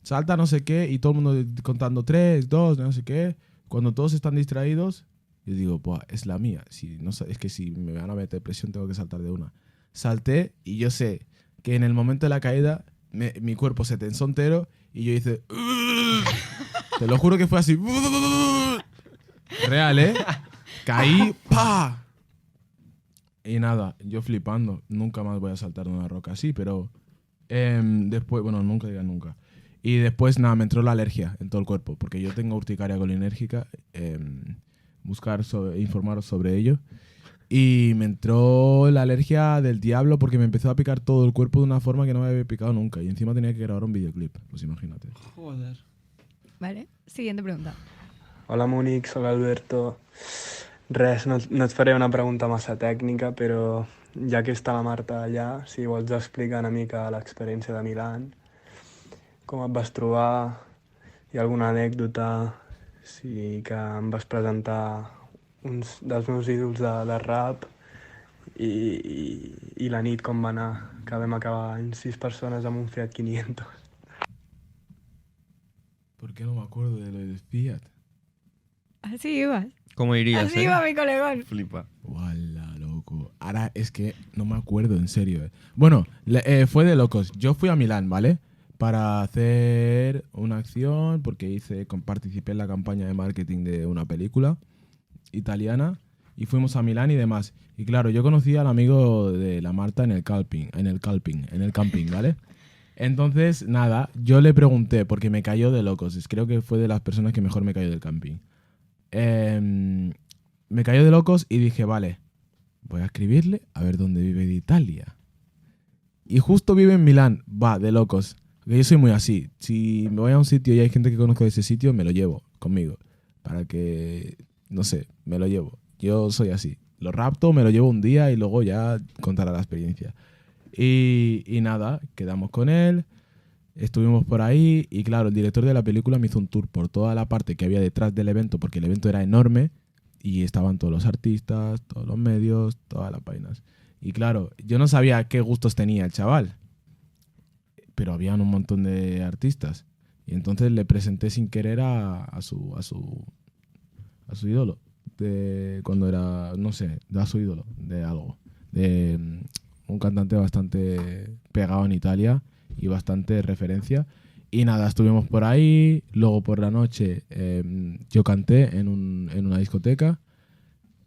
Salta no sé qué, y todo el mundo contando 3, 2, no sé qué. Cuando todos están distraídos, yo digo, buah, es la mía. Si no, es que si me van a meter presión, tengo que saltar de una. Salté, y yo sé que en el momento de la caída, mi cuerpo se tensó entero, y yo hice... Te lo juro que fue así. Real, ¿eh? Caí, ¡pa! Y nada, yo flipando. Nunca más voy a saltar de una roca así, pero después, bueno, nunca diga nunca. Y después, nada, me entró la alergia en todo el cuerpo, porque yo tengo urticaria colinérgica. Informaros sobre ello. Y me entró la alergia del diablo porque me empezó a picar todo el cuerpo de una forma que no me había picado nunca. Y encima tenía que grabar un videoclip, pues imagínate. Joder. Vale, siguiente pregunta. Hola Múnich, soc Alberto. Res, no et faré una pregunta massa tècnica, però ja que està la Marta allà, si vols explicar una mica l'experiència de Milán, com et vas trobar, hi ha alguna anècdota, si que em vas presentar uns dels meus ídols de rap i la nit com va anar, que vam acabar en 6 persones amb un Fiat 500. ¿Por qué no me acuerdo de lo del Fiat? Así ibas. ¿Cómo irías, Así iba mi colegón. Flipa. Wala, loco. Ahora es que no me acuerdo, en serio. Bueno, fue de locos. Yo fui a Milán, ¿vale? Para hacer una acción, porque participé en la campaña de marketing de una película italiana y fuimos a Milán y demás. Y claro, yo conocí al amigo de la Marta en el camping, ¿vale? Entonces, nada, yo le pregunté, porque me cayó de locos. Creo que fue de las personas que mejor me cayó del camping. Me cayó de locos y dije, vale, voy a escribirle a ver dónde vive de Italia. Y justo vive en Milán, va, de locos. Porque yo soy muy así. Si me voy a un sitio y hay gente que conozco de ese sitio, me lo llevo conmigo. Para que, no sé, me lo llevo. Yo soy así. Lo rapto, me lo llevo un día y luego ya contará la experiencia. Y nada, quedamos con él, estuvimos por ahí y claro, el director de la película me hizo un tour por toda la parte que había detrás del evento, porque el evento era enorme y estaban todos los artistas, todos los medios, todas las vainas. Y claro, yo no sabía qué gustos tenía el chaval, pero habían un montón de artistas. Y entonces le presenté sin querer a su ídolo, cuando era, no sé, a su ídolo, de algo, de un cantante bastante pegado en Italia y bastante referencia. Y nada, estuvimos por ahí. Luego por la noche yo canté en una discoteca.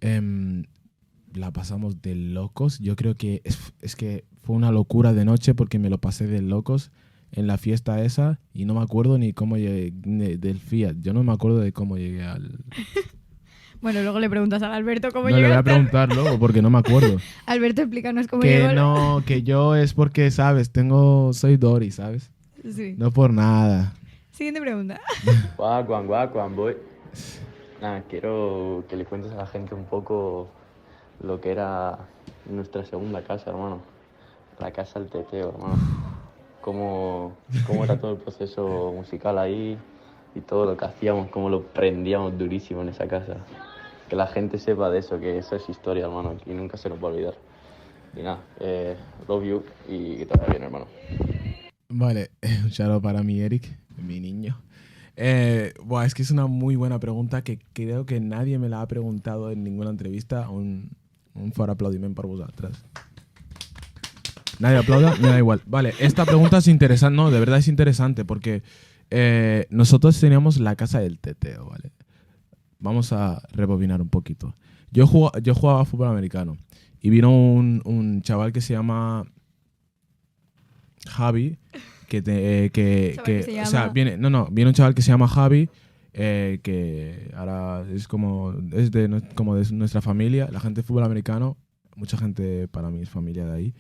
La pasamos de locos. Yo creo que es que fue una locura de noche porque me lo pasé de locos en la fiesta esa y no me acuerdo ni cómo llegué del Fiat. Yo no me acuerdo de cómo llegué al... Bueno, luego le preguntas al Alberto cómo No, llegaste. le voy a preguntar luego porque no me acuerdo. Alberto, explícanos cómo llegó. Que no, que yo es porque, ¿sabes? Soy Dory, ¿sabes? Sí. No por nada. Siguiente pregunta. Guacuan, voy. Nada, quiero que le cuentes a la gente un poco lo que era nuestra segunda casa, hermano. La casa del teteo, hermano. Cómo era todo el proceso musical ahí y todo lo que hacíamos, cómo lo prendíamos durísimo en esa casa. Que la gente sepa de eso, que eso es historia, hermano, y nunca se nos va a olvidar. Y nada, love you y que te vaya bien, hermano. Vale, un shout para mi Eric, mi niño. Es que es una muy buena pregunta que creo que nadie me la ha preguntado en ninguna entrevista. Un fort aplaudiment para vosotras. Nadie aplauda, me da igual. Vale, esta pregunta es interesante, no, de verdad es interesante porque nosotros teníamos la casa del teteo, ¿vale? Vamos a rebobinar un poquito. Yo jugaba fútbol americano y vino un chaval que se llama Javi, viene un chaval que se llama Javi, que ahora es como de nuestra familia, la gente de fútbol americano, mucha gente para mí es familia de ahí.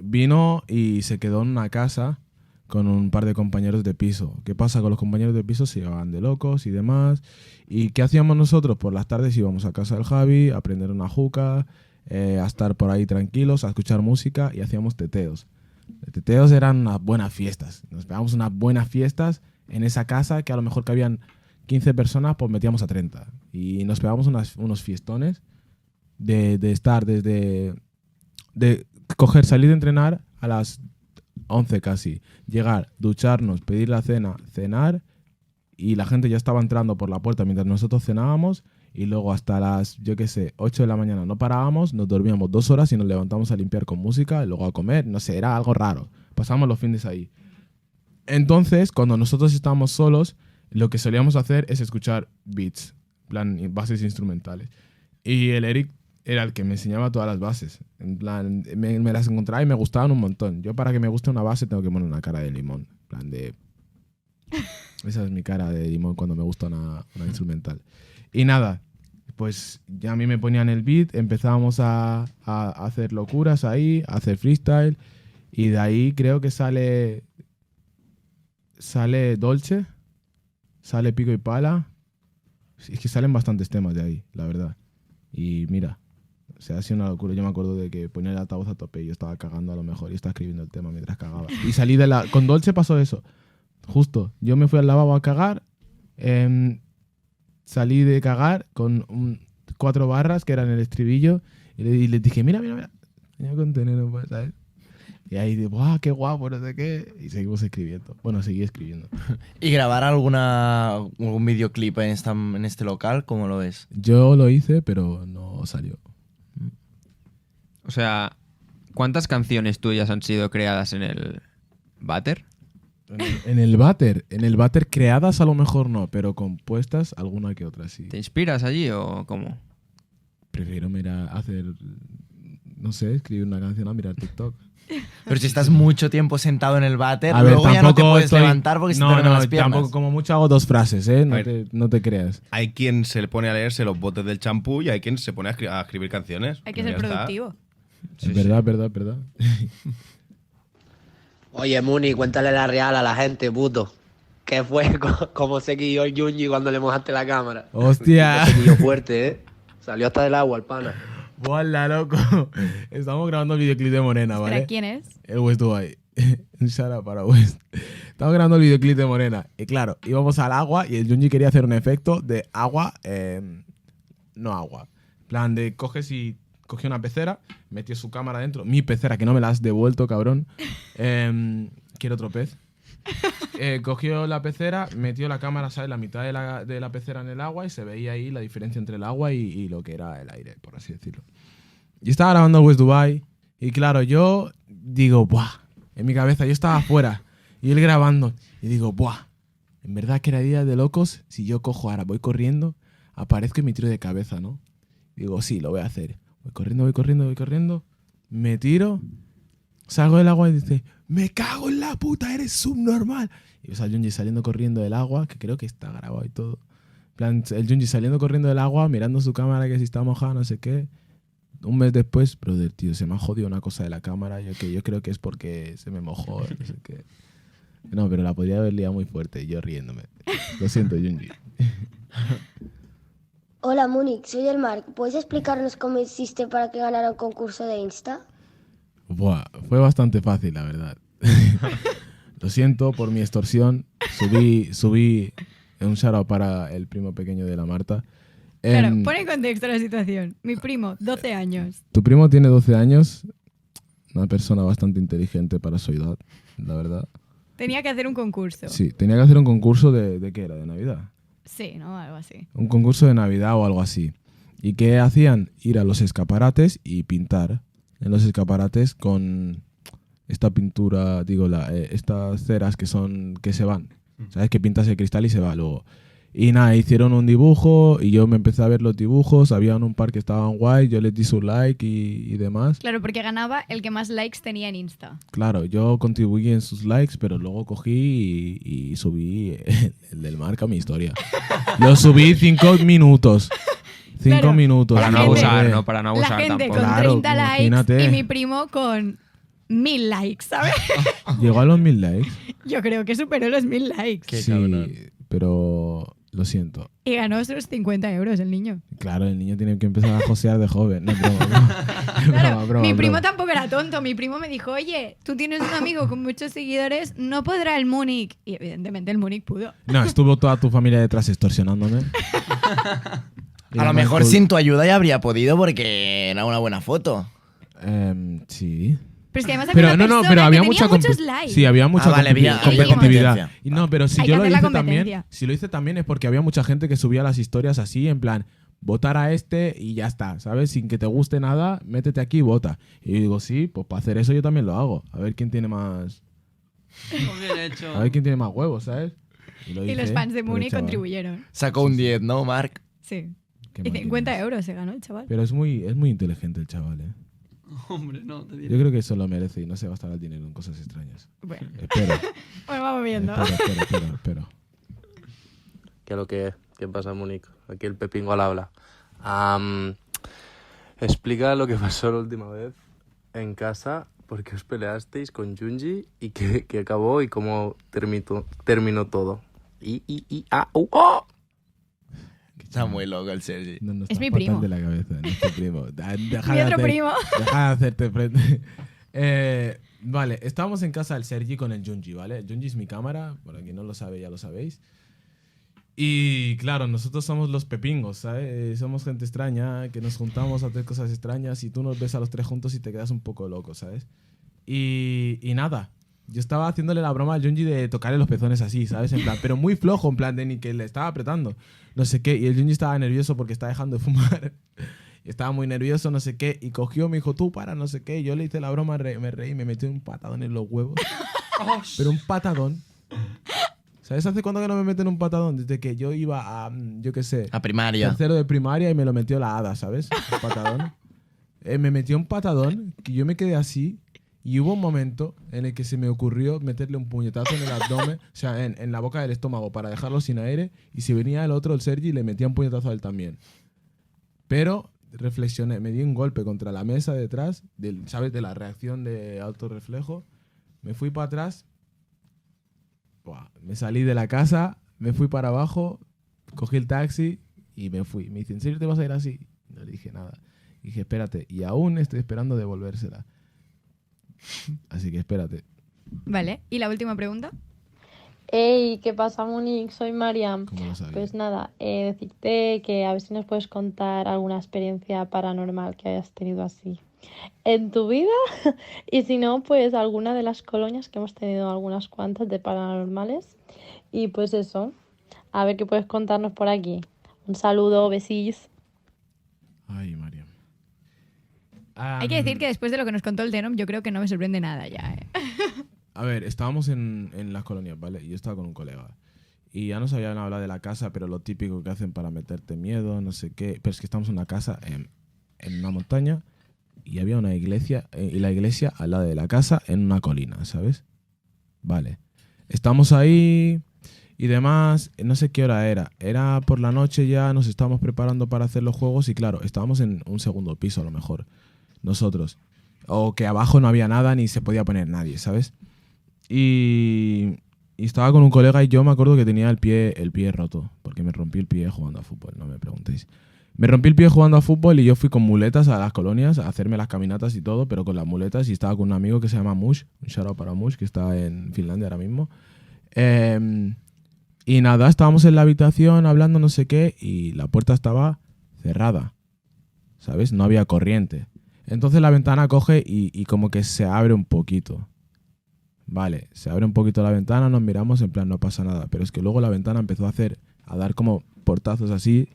Vino y se quedó en una casa con un par de compañeros de piso. ¿Qué pasa? Con los compañeros de piso se llevaban de locos y demás. ¿Y qué hacíamos nosotros? Por las tardes íbamos a casa del Javi a prender una juca, a estar por ahí tranquilos, a escuchar música y hacíamos teteos. Los teteos eran unas buenas fiestas. Nos pegábamos unas buenas fiestas en esa casa que a lo mejor cabían 15 personas, pues metíamos a 30. Y nos pegábamos unos fiestones de estar desde... de coger, salir de entrenar a las 11 casi, llegar, ducharnos, pedir la cena, cenar y la gente ya estaba entrando por la puerta mientras nosotros cenábamos y luego hasta las, 8 de la mañana no parábamos, nos dormíamos 2 horas y nos levantamos a limpiar con música y luego a comer, no sé, era algo raro. Pasamos los fines ahí. Entonces, cuando nosotros estábamos solos, lo que solíamos hacer es escuchar beats, plan, bases instrumentales. Y el Eric era el que me enseñaba todas las bases. En plan, me las encontraba y me gustaban un montón. Yo para que me guste una base tengo que poner una cara de limón. En plan de... Esa es mi cara de limón cuando me gusta una instrumental. Y nada, pues ya a mí me ponían el beat, empezábamos a hacer locuras ahí, a hacer freestyle. Y de ahí creo que sale Dolce, sale Pico y Pala. Es que salen bastantes temas de ahí, la verdad. Y mira... O sea, ha sido una locura. Yo me acuerdo de que ponía el altavoz a tope y yo estaba cagando a lo mejor y estaba escribiendo el tema mientras cagaba. Y salí de la... Con Dolce pasó eso. Justo. Yo me fui al lavabo a cagar. Salí de cagar con 4 barras que eran el estribillo y le dije, mira. Tenía contenedor, ¿sabes? Y ahí de, ¡buah, qué guapo, no sé qué! Y seguimos escribiendo. Bueno, seguí escribiendo. ¿Y grabar algún videoclip en este local? ¿Cómo lo ves? Yo lo hice, pero no salió. O sea, ¿cuántas canciones tuyas han sido creadas en el váter? En el váter creadas a lo mejor no, pero compuestas alguna que otra sí. ¿Te inspiras allí o cómo? Prefiero escribir una canción a mirar TikTok. Pero si estás mucho tiempo sentado en el váter, a ver, luego ya no te puedes levantar porque se te duermen las piernas. Tampoco, como mucho hago 2 frases, ¿eh? No te creas. Hay quien se le pone a leerse los botes del champú y hay quien se pone a escribir canciones. Hay que ser productivo. Sí, verdad. Oye, Muni, cuéntale la real a la gente, puto. ¿Qué fue? ¿Cómo se quilló el Junji cuando le mojaste la cámara? ¡Hostia! Se quilló fuerte, ¿eh? Salió hasta del agua el pana. ¡Hola, loco! Estamos grabando el videoclip de Morena, ¿vale? ¿Pero quién es? El West Dubai. Un shout para West. Estamos grabando el videoclip de Morena. Y claro, íbamos al agua y el Junji quería hacer un efecto de agua, no agua. En plan de cogió una pecera, metió su cámara dentro. Mi pecera, que no me la has devuelto, cabrón. Quiero otro pez. Cogió la pecera, metió la cámara, ¿sabes? La mitad de la pecera en el agua y se veía ahí la diferencia entre el agua y lo que era el aire, por así decirlo. Y estaba grabando el West Dubai y claro, yo digo, ¡buah! En mi cabeza, yo estaba afuera y él grabando y digo, ¡buah! En verdad que era día de locos. Si yo cojo ahora, voy corriendo, aparezco y me tiro de cabeza, ¿no? Digo, sí, lo voy a hacer. Voy corriendo, me tiro, salgo del agua y dice, ¡me cago en la puta, eres subnormal! Y ves al Junji saliendo corriendo del agua, que creo que está grabado y todo. En plan, el Junji saliendo corriendo del agua, mirando su cámara que si está mojada, no sé qué. Un mes después, brother, tío, se me ha jodido una cosa de la cámara, yo creo que es porque se me mojó, no sé qué. No, pero la podría haber liado muy fuerte, yo riéndome. Lo siento, Junji. Hola, Múnich, soy el Marc. ¿Puedes explicarnos cómo hiciste para que ganara un concurso de Insta? Buah, fue bastante fácil, la verdad. Lo siento por mi extorsión. Subí un shoutout para el primo pequeño de la Marta. Claro, pon en contexto la situación. Mi primo, 12 años. Tu primo tiene 12 años. Una persona bastante inteligente para su edad, la verdad. Tenía que hacer un concurso. Sí, tenía que hacer un concurso de ¿qué era? ¿De Navidad? Sí, ¿no? Algo así. Un concurso de Navidad o algo así. ¿Y qué hacían? Ir a los escaparates y pintar en los escaparates con esta pintura, estas ceras que se van. ¿Sabes? Que pintas el cristal y se va luego. Y nada, hicieron un dibujo y yo me empecé a ver los dibujos. Habían un par que estaban guay, yo les di su like y demás. Claro, porque ganaba el que más likes tenía en Insta. Claro, yo contribuí en sus likes, pero luego cogí y subí el del Marc a mi historia. Lo subí 5 minutos. 5 minutos. Para no abusar, ¿no? Para no abusar la gente tampoco. con 30 likes imagínate. y mi primo con 1000 likes, ¿sabes? ¿Llegó a los 1000 likes? Yo creo que superó los 1000 likes. Sí, pero lo siento. Y ganó sus 50 euros el niño. Claro, el niño tiene que empezar a josear de joven. No, broma. Mi primo tampoco era tonto. Mi primo me dijo, oye, tú tienes un amigo con muchos seguidores, ¿no podrá el Múnich? Y evidentemente el Múnich pudo. No, estuvo toda tu familia detrás extorsionándome. A lo mejor sin tu ayuda ya habría podido porque era una buena foto. Sí. Pero es que además había una persona había que tenía muchos likes. Sí, había mucha competitividad. Y no, pero si Hay yo que lo hacer la hice también, competencia. si lo hice también es porque había mucha gente que subía las historias así, en plan, votar a este y ya está, ¿sabes? Sin que te guste nada, métete aquí y vota. Y yo digo, sí, pues para hacer eso yo también lo hago. A ver quién tiene más... Bien hecho. A ver quién tiene más huevos, ¿sabes? Lo Y hice, los fans de pero Múnich chaval. contribuyeron. Sacó un 10, ¿no, Marc? Sí. Qué Y mal 50 euros se ganó el chaval. Pero es muy inteligente el chaval, ¿eh? Hombre, no, te diré. Yo creo que eso lo merece y no se gastará el dinero en cosas extrañas. Bueno. Espero. Bueno, vamos viendo. Espero. ¿Qué es lo que es? ¿Qué pasa, Mónico? Aquí el Pepingo al habla. Explica lo que pasó la última vez en casa, por qué os peleasteis con Junji y qué acabó y cómo terminó todo. ¡Oh! Está muy loco el Sergi. No, Es mi primo. De la cabeza, no es tu primo. Mi otro primo. Deja de hacerte frente. Vale, estábamos en casa del Sergi con el Junji, ¿vale? El Junji es mi cámara, para quien no lo sabe ya lo sabéis. Y claro, nosotros somos los pepingos, ¿sabes? Somos gente extraña, que nos juntamos a hacer cosas extrañas y tú nos ves a los tres juntos y te quedas un poco loco, ¿sabes? Y nada, yo estaba haciéndole la broma al Junji de tocarle los pezones así, ¿sabes? En plan, pero muy flojo, en plan de ni que le estaba apretando, no sé qué. Y el Junji estaba nervioso porque estaba dejando de fumar. Y estaba muy nervioso, no sé qué. Y cogió, me dijo, tú para, no sé qué. Y yo le hice la broma, me reí, me metió un patadón en los huevos. Pero un patadón. ¿Sabes hace cuándo que no me meten un patadón? Desde que yo iba a, yo qué sé... A primaria. Tercero de primaria y me lo metió la hada, ¿sabes? Un patadón. Me metió un patadón que yo me quedé así y hubo un momento en el que se me ocurrió meterle un puñetazo en el abdomen, o sea, en la boca del estómago para dejarlo sin aire, y si venía el otro, el Sergi, le metía un puñetazo a él también. Pero reflexioné, me di un golpe contra la mesa detrás, ¿sabes? De la reacción de autorreflejo. Me fui para atrás, me salí de la casa, me fui para abajo, cogí el taxi y me fui. Me dice, ¿en serio te vas a ir así? No le dije nada. Dije, espérate, y aún estoy esperando devolvérsela. Así que espérate. Vale, ¿y la última pregunta? Hey, ¿qué pasa, Monique? Soy Mariam. ¿Cómo lo sabes? Pues nada, decirte que a ver si nos puedes contar alguna experiencia paranormal que hayas tenido así en tu vida. Y si no, pues alguna de las colonias, que hemos tenido algunas cuantas de paranormales. Y pues eso, a ver qué puedes contarnos por aquí. Un saludo, besis. Ay, Mariam. Hay que decir que después de lo que nos contó el Denom, yo creo que no me sorprende nada ya, ¿eh? A ver, estábamos en las colonias, ¿vale? Y yo estaba con un colega. Y ya nos habían hablado de la casa, pero lo típico que hacen para meterte miedo, no sé qué. Pero es que estamos en una casa en una montaña y había una iglesia, y la iglesia al lado de la casa en una colina, ¿sabes? Vale. Estamos ahí y demás, no sé qué hora era. Era por la noche ya, nos estábamos preparando para hacer los juegos y claro, estábamos en un segundo piso a lo mejor, nosotros. O que abajo no había nada ni se podía poner nadie, ¿sabes? Y estaba con un colega y yo me acuerdo que tenía el pie roto, porque me rompí el pie jugando a fútbol, no me preguntéis. Me rompí el pie jugando a fútbol y yo fui con muletas a las colonias a hacerme las caminatas y todo, pero con las muletas, y estaba con un amigo que se llama Mush, un shout out para Mush, que está en Finlandia ahora mismo. Y nada, estábamos en la habitación hablando no sé qué y la puerta estaba cerrada, ¿sabes? No había corriente. Entonces la ventana coge y como que se abre un poquito. Vale, se abre un poquito la ventana, nos miramos, en plan no pasa nada. Pero es que luego la ventana empezó a dar como portazos así,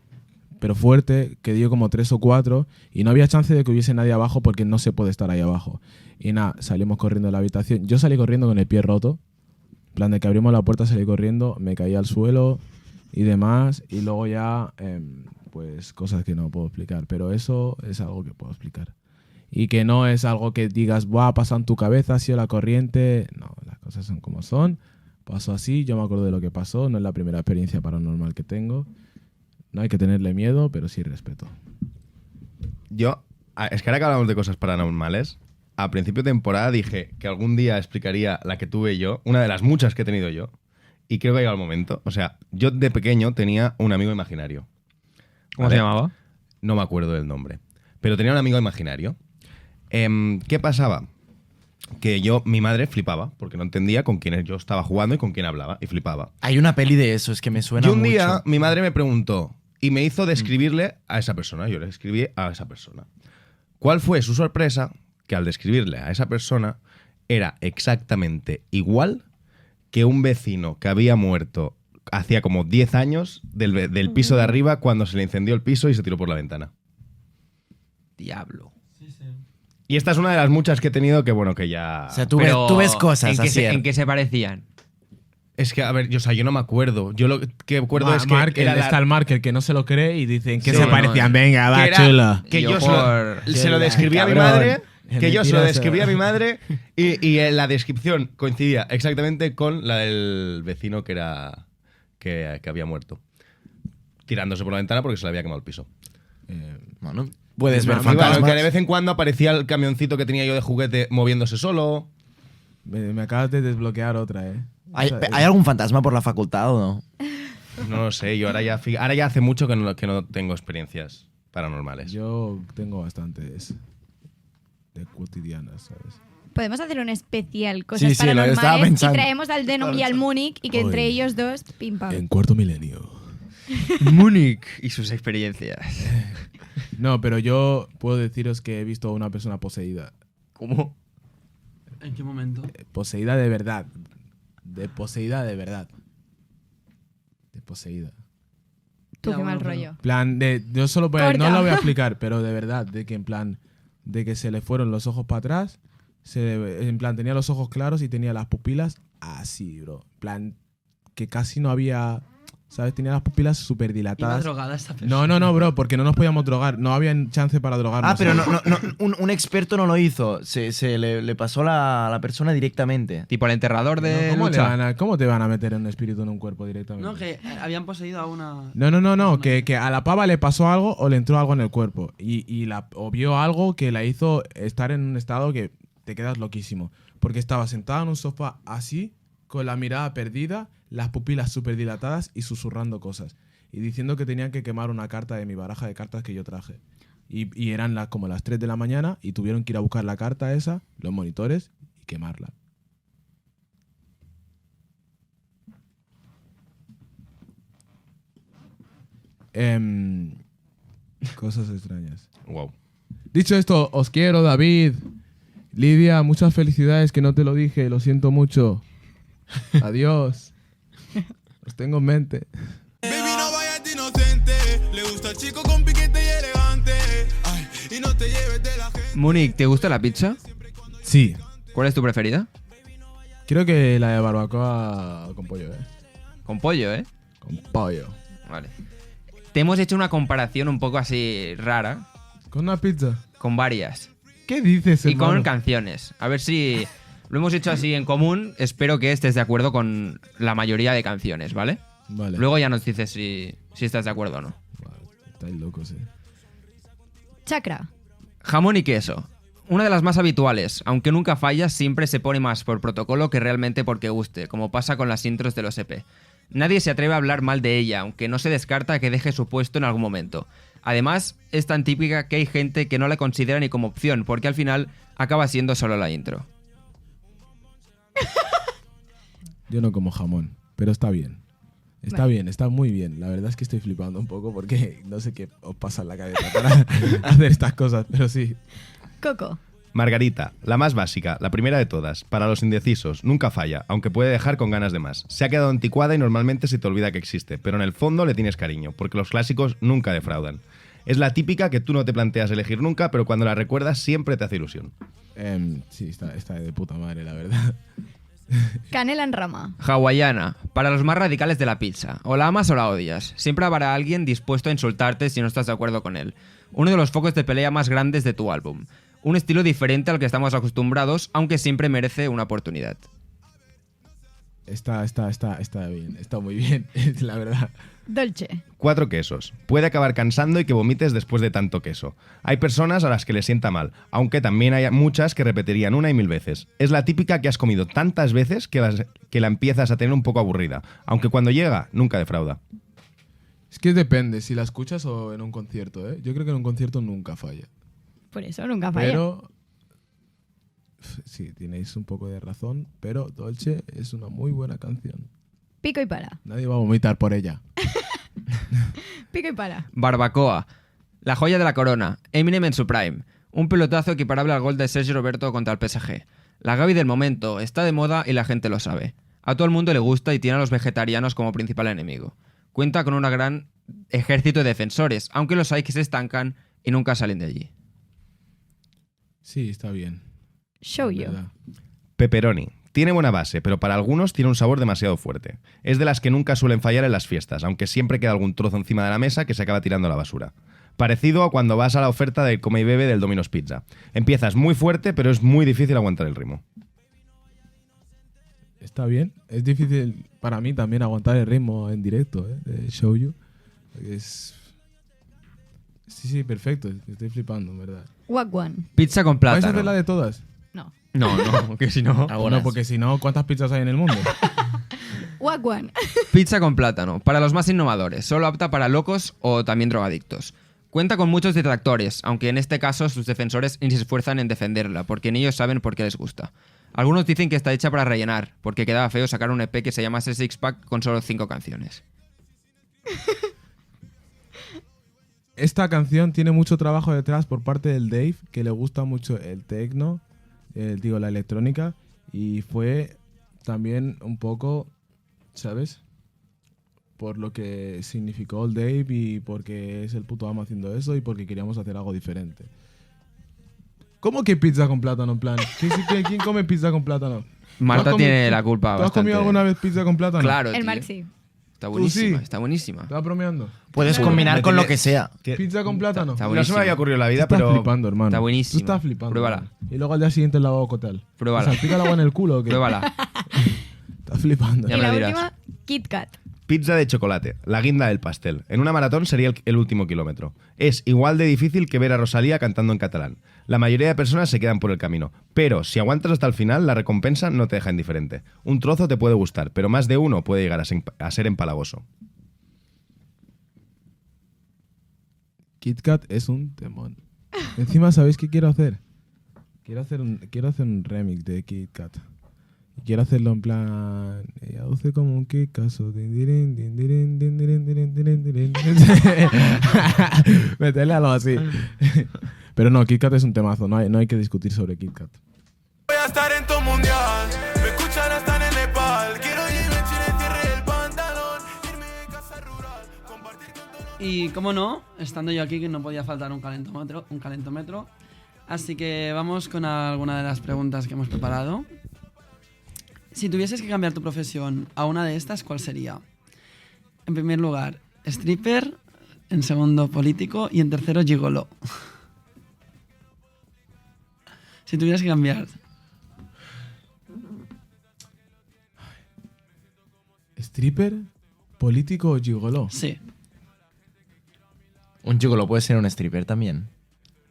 pero fuerte, que dio como 3 o 4 y no había chance de que hubiese nadie abajo porque no se puede estar ahí abajo. Y nada, salimos corriendo de la habitación. Yo salí corriendo con el pie roto, en plan de que abrimos la puerta, salí corriendo, me caí al suelo y demás. Y luego ya, pues cosas que no puedo explicar, pero eso es algo que puedo explicar. Y que no es algo que digas, ¡buah! Pasa en tu cabeza, ha sido la corriente. No, las cosas son como son. Pasó así, yo me acuerdo de lo que pasó. No es la primera experiencia paranormal que tengo. No hay que tenerle miedo, pero sí respeto. Es que ahora que hablamos de cosas paranormales, a principio de temporada dije que algún día explicaría la que tuve yo, una de las muchas que he tenido yo, y creo que ha llegado el momento. O sea, yo de pequeño tenía un amigo imaginario. ¿Cómo se llamaba? No me acuerdo del nombre. Pero tenía un amigo imaginario. ¿Qué pasaba? Que mi madre flipaba, porque no entendía con quién yo estaba jugando y con quién hablaba, y flipaba. Hay una peli de eso, es que me suena Y mucho. un día mi madre me preguntó y me hizo describirle a esa persona. Yo le escribí a esa persona. ¿Cuál fue su sorpresa? Que al describirle a esa persona era exactamente igual que un vecino que había muerto hacía como 10 años del piso de arriba cuando se le incendió el piso y se tiró por la ventana. Diablo. Y esta es una de las muchas que he tenido que, bueno, que ya... O sea, tú ves cosas así. ¿En qué se parecían? Es que, a ver, yo no me acuerdo. Yo lo que recuerdo es que Mark, era está el Mark, el que no se lo cree y dicen que Sí, se no, parecían. no. Venga, va, Que chula. Que yo por- se lo describí a mi Cabrón. madre, que yo se lo Mentiroso. describí a mi madre y en la descripción coincidía exactamente con la del vecino que era que había muerto. Tirándose por la ventana porque se le había quemado el piso. Bueno, puedes ver Y bueno, fantasmas. que de vez en cuando aparecía el camioncito que tenía yo de juguete moviéndose solo. Me acabas de desbloquear otra, ¿eh? ¿Hay, O sea, ¿Hay algún fantasma por la facultad o no? No lo sé, yo ahora ya hace mucho que no tengo experiencias paranormales. Yo tengo bastantes de cotidianas, ¿sabes? Podemos hacer un especial cosas Sí, sí, lo estaba paranormales y pensando. traemos al Denom y al Múnich y que entre Oye. ellos dos, pim pam. En cuarto milenio. Múnich y sus experiencias. No, pero yo puedo deciros que he visto a una persona poseída. ¿Cómo? ¿En qué momento? Poseída de verdad. Poseída de verdad. De poseída. Tú, Ya, qué bueno, mal pero- rollo. Plan, yo solo Corta. no lo voy a explicar, pero de verdad, de que en plan, de que se le fueron los ojos para atrás, en plan, tenía los ojos claros y tenía las pupilas así, bro. En plan, que casi no había, ¿sabes? Tenía las pupilas súper Iba dilatadas. drogada esta persona. No, bro, porque no nos podíamos drogar, no había chance para drogarnos. Ah, pero un experto no lo hizo. Se le pasó a la persona directamente. Tipo el enterrador de ¿Cómo, lucha. ¿Cómo te van a meter un espíritu en un cuerpo directamente? No, que habían poseído a una... No, que a la pava le pasó algo o le entró algo en el cuerpo o vio algo que la hizo estar en un estado que te quedas loquísimo. Porque estaba sentada en un sofá así, con la mirada perdida, las pupilas súper dilatadas y susurrando cosas. Y diciendo que tenían que quemar una carta de mi baraja de cartas que yo traje. Y eran como las 3 de la mañana y tuvieron que ir a buscar la carta esa, los monitores, y quemarla. Cosas extrañas. Wow. Dicho esto, os quiero, David. Lidia, muchas felicidades, que no te lo dije, lo siento mucho. Adiós. Os tengo en mente. Baby, no vayas de inocente. Le gusta el chico con piquete y elegante. Ay, y no te lleves de la gente. Múnich, ¿te gusta la pizza? Sí. ¿Cuál es tu preferida? Creo que la de barbacoa con pollo, Con pollo, ¿eh? Con pollo. Vale. Te hemos hecho una comparación un poco así rara. ¿Con una pizza? Con varias. ¿Qué dices, Y hermano? con canciones. A ver si lo hemos hecho así en común. Espero que estés de acuerdo con la mayoría de canciones, ¿vale? Vale. Luego ya nos dices si estás de acuerdo o no. Estáis locos, Chakra. Jamón y queso. Una de las más habituales, aunque nunca falla, siempre se pone más por protocolo que realmente porque guste, como pasa con las intros de los EP. Nadie se atreve a hablar mal de ella, aunque no se descarta que deje su puesto en algún momento. Además, es tan típica que hay gente que no la considera ni como opción, porque al final acaba siendo solo la intro. Yo no como jamón, pero está bien. Está bien, está muy bien. La verdad es que estoy flipando un poco porque no sé qué os pasa en la cabeza para hacer estas cosas, pero sí. Coco. Margarita, la más básica, la primera de todas. Para los indecisos, nunca falla, aunque puede dejar con ganas de más. Se ha quedado anticuada y normalmente se te olvida que existe, pero en el fondo le tienes cariño, porque los clásicos nunca defraudan. Es la típica que tú no te planteas elegir nunca, pero cuando la recuerdas siempre te hace ilusión. Sí, está de puta madre, la verdad. Canela en rama. Hawaiana, para los más radicales de la pizza. O la amas o la odias. Siempre habrá alguien dispuesto a insultarte si no estás de acuerdo con él. Uno de los focos de pelea más grandes de tu álbum. Un estilo diferente al que estamos acostumbrados, aunque siempre merece una oportunidad. Está bien, está muy bien, la verdad. Dolce. 4 quesos. Puede acabar cansando y que vomites después de tanto queso. Hay personas a las que les sienta mal, aunque también hay muchas que repetirían 1 y 1000 veces. Es la típica que has comido tantas veces que la empiezas a tener un poco aburrida, aunque cuando llega, nunca defrauda. Es que depende si la escuchas o en un concierto, ¿eh? Yo creo que en un concierto nunca falla. Por eso nunca falla. Pero sí, tenéis un poco de razón, pero Dolce es una muy buena canción. Pico y pala. Nadie va a vomitar por ella. Pico y pala. Barbacoa. La joya de la corona. Eminem en su prime. Un pelotazo equiparable al gol de Sergio Roberto contra el PSG. La Gaby del momento. Está de moda y la gente lo sabe. A todo el mundo le gusta y tiene a los vegetarianos como principal enemigo. Cuenta con un gran ejército de defensores, aunque los hay que se estancan y nunca salen de allí. Sí, está bien. Show you. Pepperoni. Tiene buena base, pero para algunos tiene un sabor demasiado fuerte. Es de las que nunca suelen fallar en las fiestas, aunque siempre queda algún trozo encima de la mesa que se acaba tirando a la basura. Parecido a cuando vas a la oferta del come y bebe del Domino's Pizza. Empiezas muy fuerte, pero es muy difícil aguantar el ritmo. Está bien. Es difícil para mí también aguantar el ritmo en directo, de Show You. Sí, perfecto. Estoy flipando, en verdad. Wagwan. Pizza con ¿Vais a plátano. hacer la de todas? No. No, que si no... No, porque si no, ¿cuántas pizzas hay en el mundo? Wagwan. Pizza con plátano. Para los más innovadores. Solo apta para locos o también drogadictos. Cuenta con muchos detractores, aunque en este caso sus defensores ni se esfuerzan en defenderla, porque ni ellos saben por qué les gusta. Algunos dicen que está hecha para rellenar, porque quedaba feo sacar un EP que se llamase Six Pack con solo 5 canciones. Esta canción tiene mucho trabajo detrás por parte del Dave, que le gusta mucho el techno, la electrónica, y fue también un poco, ¿sabes? Por lo que significó el Dave y porque es el puto amo haciendo eso y porque queríamos hacer algo diferente. ¿Cómo que pizza con plátano? En plan, ¿quién come pizza con plátano? Marta tiene la culpa. ¿Tú has comido alguna vez pizza con plátano? Claro, El tío. Marc sí. Está buenísima, sí? está buenísima. ¿Estás bromeando? Puedes combinar con lo que sea. Pizza con plátano. Está No se buenísima. me había ocurrido en la vida, Estás pero... flipando, hermano. Está buenísima. Tú estás flipando. Pruébala. hermano. Y luego al día siguiente el lavado cotal. Pruébala. ¿Te salpica el agua en el culo o qué? Pruébala. Estás flipando. Ya Y me la lo dirás. última, Kit Kat. Pizza de chocolate, la guinda del pastel. En una maratón sería el último kilómetro. Es igual de difícil que ver a Rosalía cantando en catalán. La mayoría de personas se quedan por el camino. Pero si aguantas hasta el final, la recompensa no te deja indiferente. Un trozo te puede gustar, pero más de uno puede llegar a ser empalagoso. Kit Kat es un temón. Encima, ¿sabéis qué quiero hacer? Quiero hacer un remix de Kit Kat. Y quiero hacerlo en plan... Ella dulce como un Kit Kat. Meterle algo así. Pero no, Kit Kat es un temazo. No hay que discutir sobre Kit Kat. Voy a estar en todo mundial. Me escuchan hasta en el Nepal. Quiero irme en Chile, cierre el pantalón. Irme de casa rural. Compartir con todos. Y como no, estando yo aquí, que no podía faltar un calentómetro. Así que vamos con alguna de las preguntas que hemos preparado. Si tuvieses que cambiar tu profesión a una de estas, ¿cuál sería? En primer lugar, stripper. En segundo, político. Y en tercero, gigolo. Si tuvieras que cambiar. ¿Stripper? ¿Político o gigoló? Sí. Un gigolo puede ser un stripper también.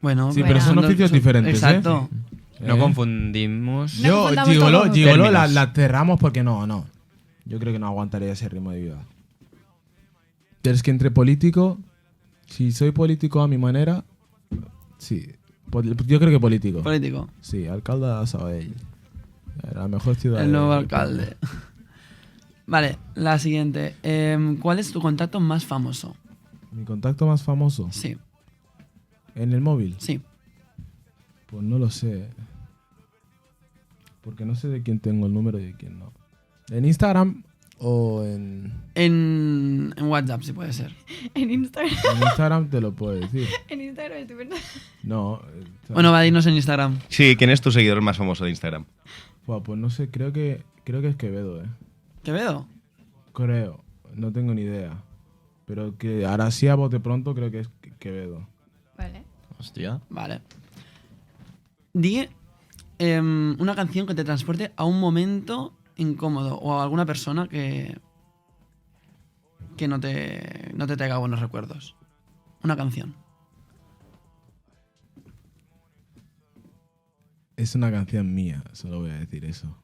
Bueno, Sí, pero son oficios diferentes, Exacto. No confundimos. No Yo, confundamos gigoló términos. la cerramos porque no. Yo creo que no aguantaría ese ritmo de vida. Pero es que entre político, si soy político a mi manera, sí. Yo creo que político. Político. Sí, alcalde de Sabadell. La mejor ciudad. El nuevo de- alcalde. Vale, la siguiente. ¿Cuál es tu contacto más famoso? Mi contacto más famoso. Sí. ¿En el móvil? Sí. Pues no lo sé. Porque no sé de quién tengo el número y de quién no. ¿En Instagram o en...? En WhatsApp, si puede ser. En Instagram. En Instagram te lo puedo decir. En Instagram, estoy verdad. No. Bueno, va a dinos en Instagram. Sí, ¿quién es tu seguidor más famoso de Instagram? Buah, pues no sé, creo que es Quevedo, ¿Quevedo? Creo, no tengo ni idea. Pero que ahora sí a bote pronto creo que es Quevedo. Vale. Hostia. Vale. Di una canción que te transporte a un momento incómodo o a alguna persona que no te traiga buenos recuerdos. Una canción. Es una canción mía, solo voy a decir eso.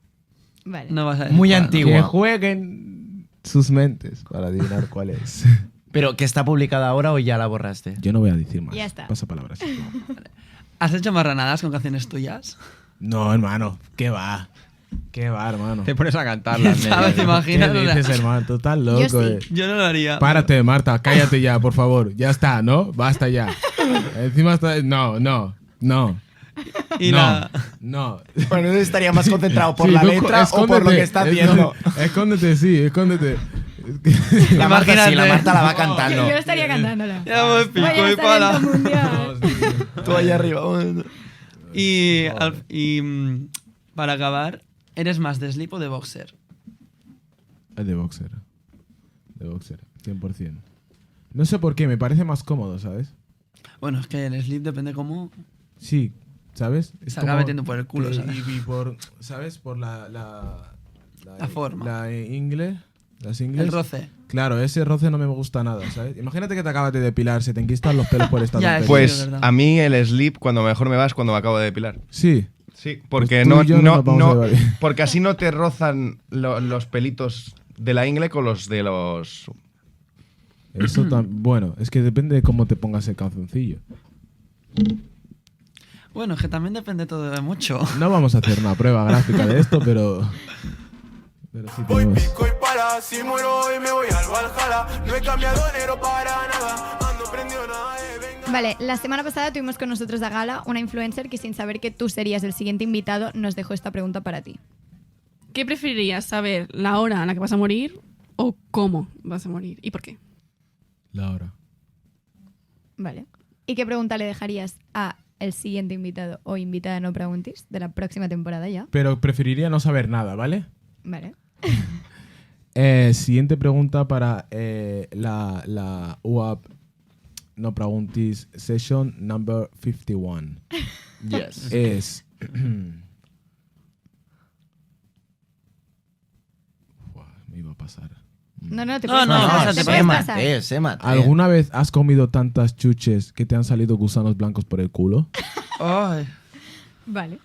Vale. No vas a decir Muy cuál, ¿no? antigua. Que jueguen sus mentes para adivinar cuál es. ¿Pero que está publicada ahora o ya la borraste? Yo no voy a decir más. Ya está. Pasa palabras. ¿Has hecho marranadas con canciones tuyas? No, hermano. ¿Qué va? ¿Qué va, hermano? Te pones a cantarla. en ¿Sabes? ¿Te medio. imaginas? ¿Qué dices, hermano? Tú estás loco. Yo sí. Yo no lo haría. Párate, Marta. Cállate ya, por favor. Ya está, ¿no? Basta ya. Encima está... No. Y No. Bueno, estaría más concentrado por Sí, la tú letra o por lo que está haciendo. Escóndete, sí, escóndete. La Marta sí, Imagínate. la Marta la va cantando. Yo estaría cantándola. Ya me pico Voy a y estar pala. en el mundial. Tú allá arriba. Para acabar, ¿eres más de slip o de boxer? De boxer. De boxer, 100%. No sé por qué, me parece más cómodo, ¿sabes? Bueno, es que el slip depende cómo Sí, ¿sabes? Es se acaba como metiendo por el culo, que- ¿sabes? Y por, ¿sabes? Por la forma. La ingle. Las ingles. El roce. Claro, ese roce no me gusta nada, ¿sabes? Imagínate que te acabas de depilar, se te enquistan los pelos por esta Ya, tontería. es Pues verdad. a mí el slip, cuando mejor me va, es cuando me acabo de depilar. Sí. Sí, porque Pues tú no, y yo no no, nos vamos a no, llevar bien. porque así no te rozan los pelitos de la ingle con los de los... Eso bueno, es que depende de cómo te pongas el calzoncillo. Bueno, es que también depende todo de mucho. No vamos a hacer una prueba gráfica de esto, pero sí Voy tenemos. pico y pala, si muero hoy me voy al Valhalla. No he cambiado negro para nada, ando prendido nada de venga. Vale, la semana pasada tuvimos con nosotros a Gala, una influencer que sin saber que tú serías el siguiente invitado, nos dejó esta pregunta para ti. ¿Qué preferirías, saber la hora en la que vas a morir o cómo vas a morir? ¿Y por qué? La hora. Vale. ¿Y qué pregunta le dejarías a el siguiente invitado o invitada No Preguntis de la próxima temporada ya? Pero preferiría no saber nada, ¿vale? Vale. Siguiente pregunta para la UAP No Preguntis Session number 51. Yes. Es... Buah, me iba a pasar. No, no, te No, puedes no, pasar. pásate, Te puedes pasar. ¿Alguna vez has comido tantas chuches que te han salido gusanos blancos por el culo? Ay. Vale.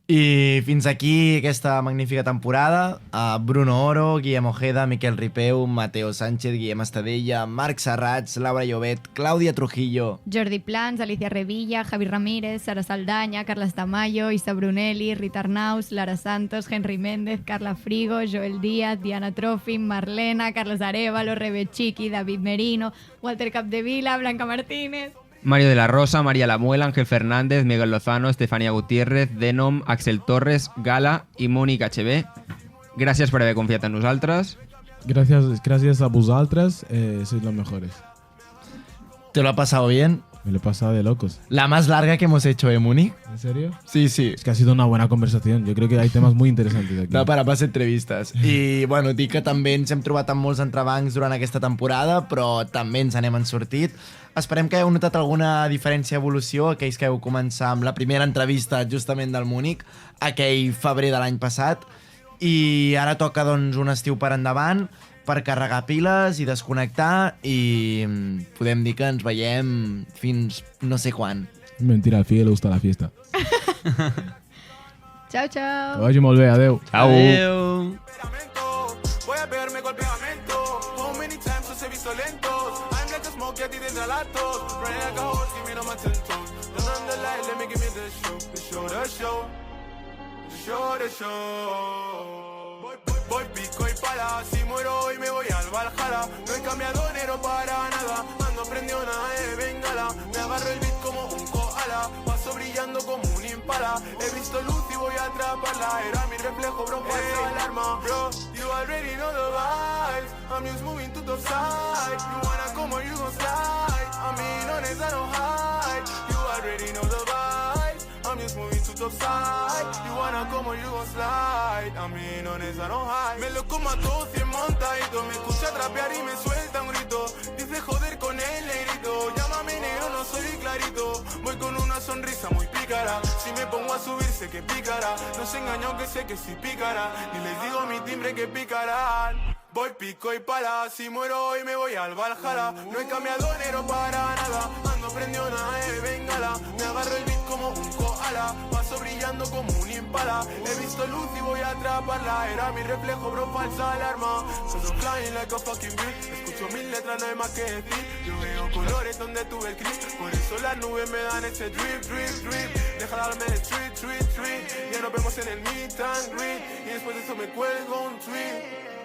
I fins aquí aquesta magnífica temporada. Bruno Oro, Guillem Ojeda, Miquel Ripeu, Mateo Sánchez, Guillem Estadella, Marc Serrats, Laura Llobet, Clàudia Trujillo, Jordi Plans, Alicia Revilla, Javi Ramírez, Sara Saldaña, Carles Tamayo, Isa Brunelli, Rita Arnaus, Lara Santos, Henry Méndez, Carla Frigo, Joel Díaz, Diana Trofim, Marlena, Carlos Arévalo, Rebe Chiqui, David Merino, Walter Capdevila, Blanca Martínez... Mario de la Rosa, María Lamuela, Ángel Fernández, Miguel Lozano, Estefanía Gutiérrez, Denom, Axel Torres, Gala i Mónica HB. Gràcies per haver confiat en nosaltres. Gracias a vosotras, sois los mejores. ¿Te lo ha pasado bien? Me lo he pasado de locos. La más larga que hemos hecho, Múnich. ¿En serio? Sí, sí. Es que ha sido una buena conversación. Yo creo que hay temas muy interesantes aquí. No, per a pas entrevistes. I, bueno, dic que també ens hem trobat amb molts entrebancs durant aquesta temporada, però també ens n'hem sortit. Esperem que heu notat alguna diferència evolució, aquells que heu començat amb la primera entrevista justament del Múnich, aquell febrer de l'any passat, i ara toca doncs un estiu per endavant per carregar piles i desconnectar i podem dir que ens veiem fins no sé quan. Mentira, al Figue le gusta la fiesta. Chao, chao. Que vagi molt bé, adeu. Adeu. Voy a pegarme con pegamento. How many times os he visto lentos? I'm like a smoke, ya tienes relatos. Running like a horse, give me no my 10 toes. Turn on the light, let me give me the show. The show, the show. The show, the show. Voy pico y pala. Si muero hoy me voy al Valhalla. No he cambiado enero para nada. Ando prendido nada de bengala. Me agarro el beat como un koala. Paso brillando como un impala. He visto luz y voy a atraparla. Era mi reflejo, bro, pasa alarma. Bro, you already know the vibes. I'm just moving to the side. You wanna come or you gon' slide. I mean, honest, I don't hide. You already know the vibes. I'm just moving to the side. You wanna come or you gon' slide. right. A mí no necesito high. Me lo como a todos 100 montaditos. Me escucha trapear y me suelta un grito. Dice joder con el negrito. Llámame negro, no soy clarito. Voy con una sonrisa muy pícara. Si me pongo a subir sé que picará. No se engañó que sé que sí picará. Ni les digo a mi timbre que picarán. Voy pico y pala, si muero hoy me voy al Valhalla. No he cambiado enero para nada. Ando prendió una bengala. Me agarro el beat como un koala. Paso brillando como un impala. He visto luz y voy a atraparla. Era mi reflejo, bro, falsa alarma. So I'm flying like a fucking bird. Escucho 1000 letras, no hay más que decir. Yo veo colores donde tuve el gris. Por eso las nubes me dan ese drip, drip, drip. Deja de darme de tweet, tweet, tweet. Ya nos vemos en el meet and greet. Y después de eso me cuelgo un tweet.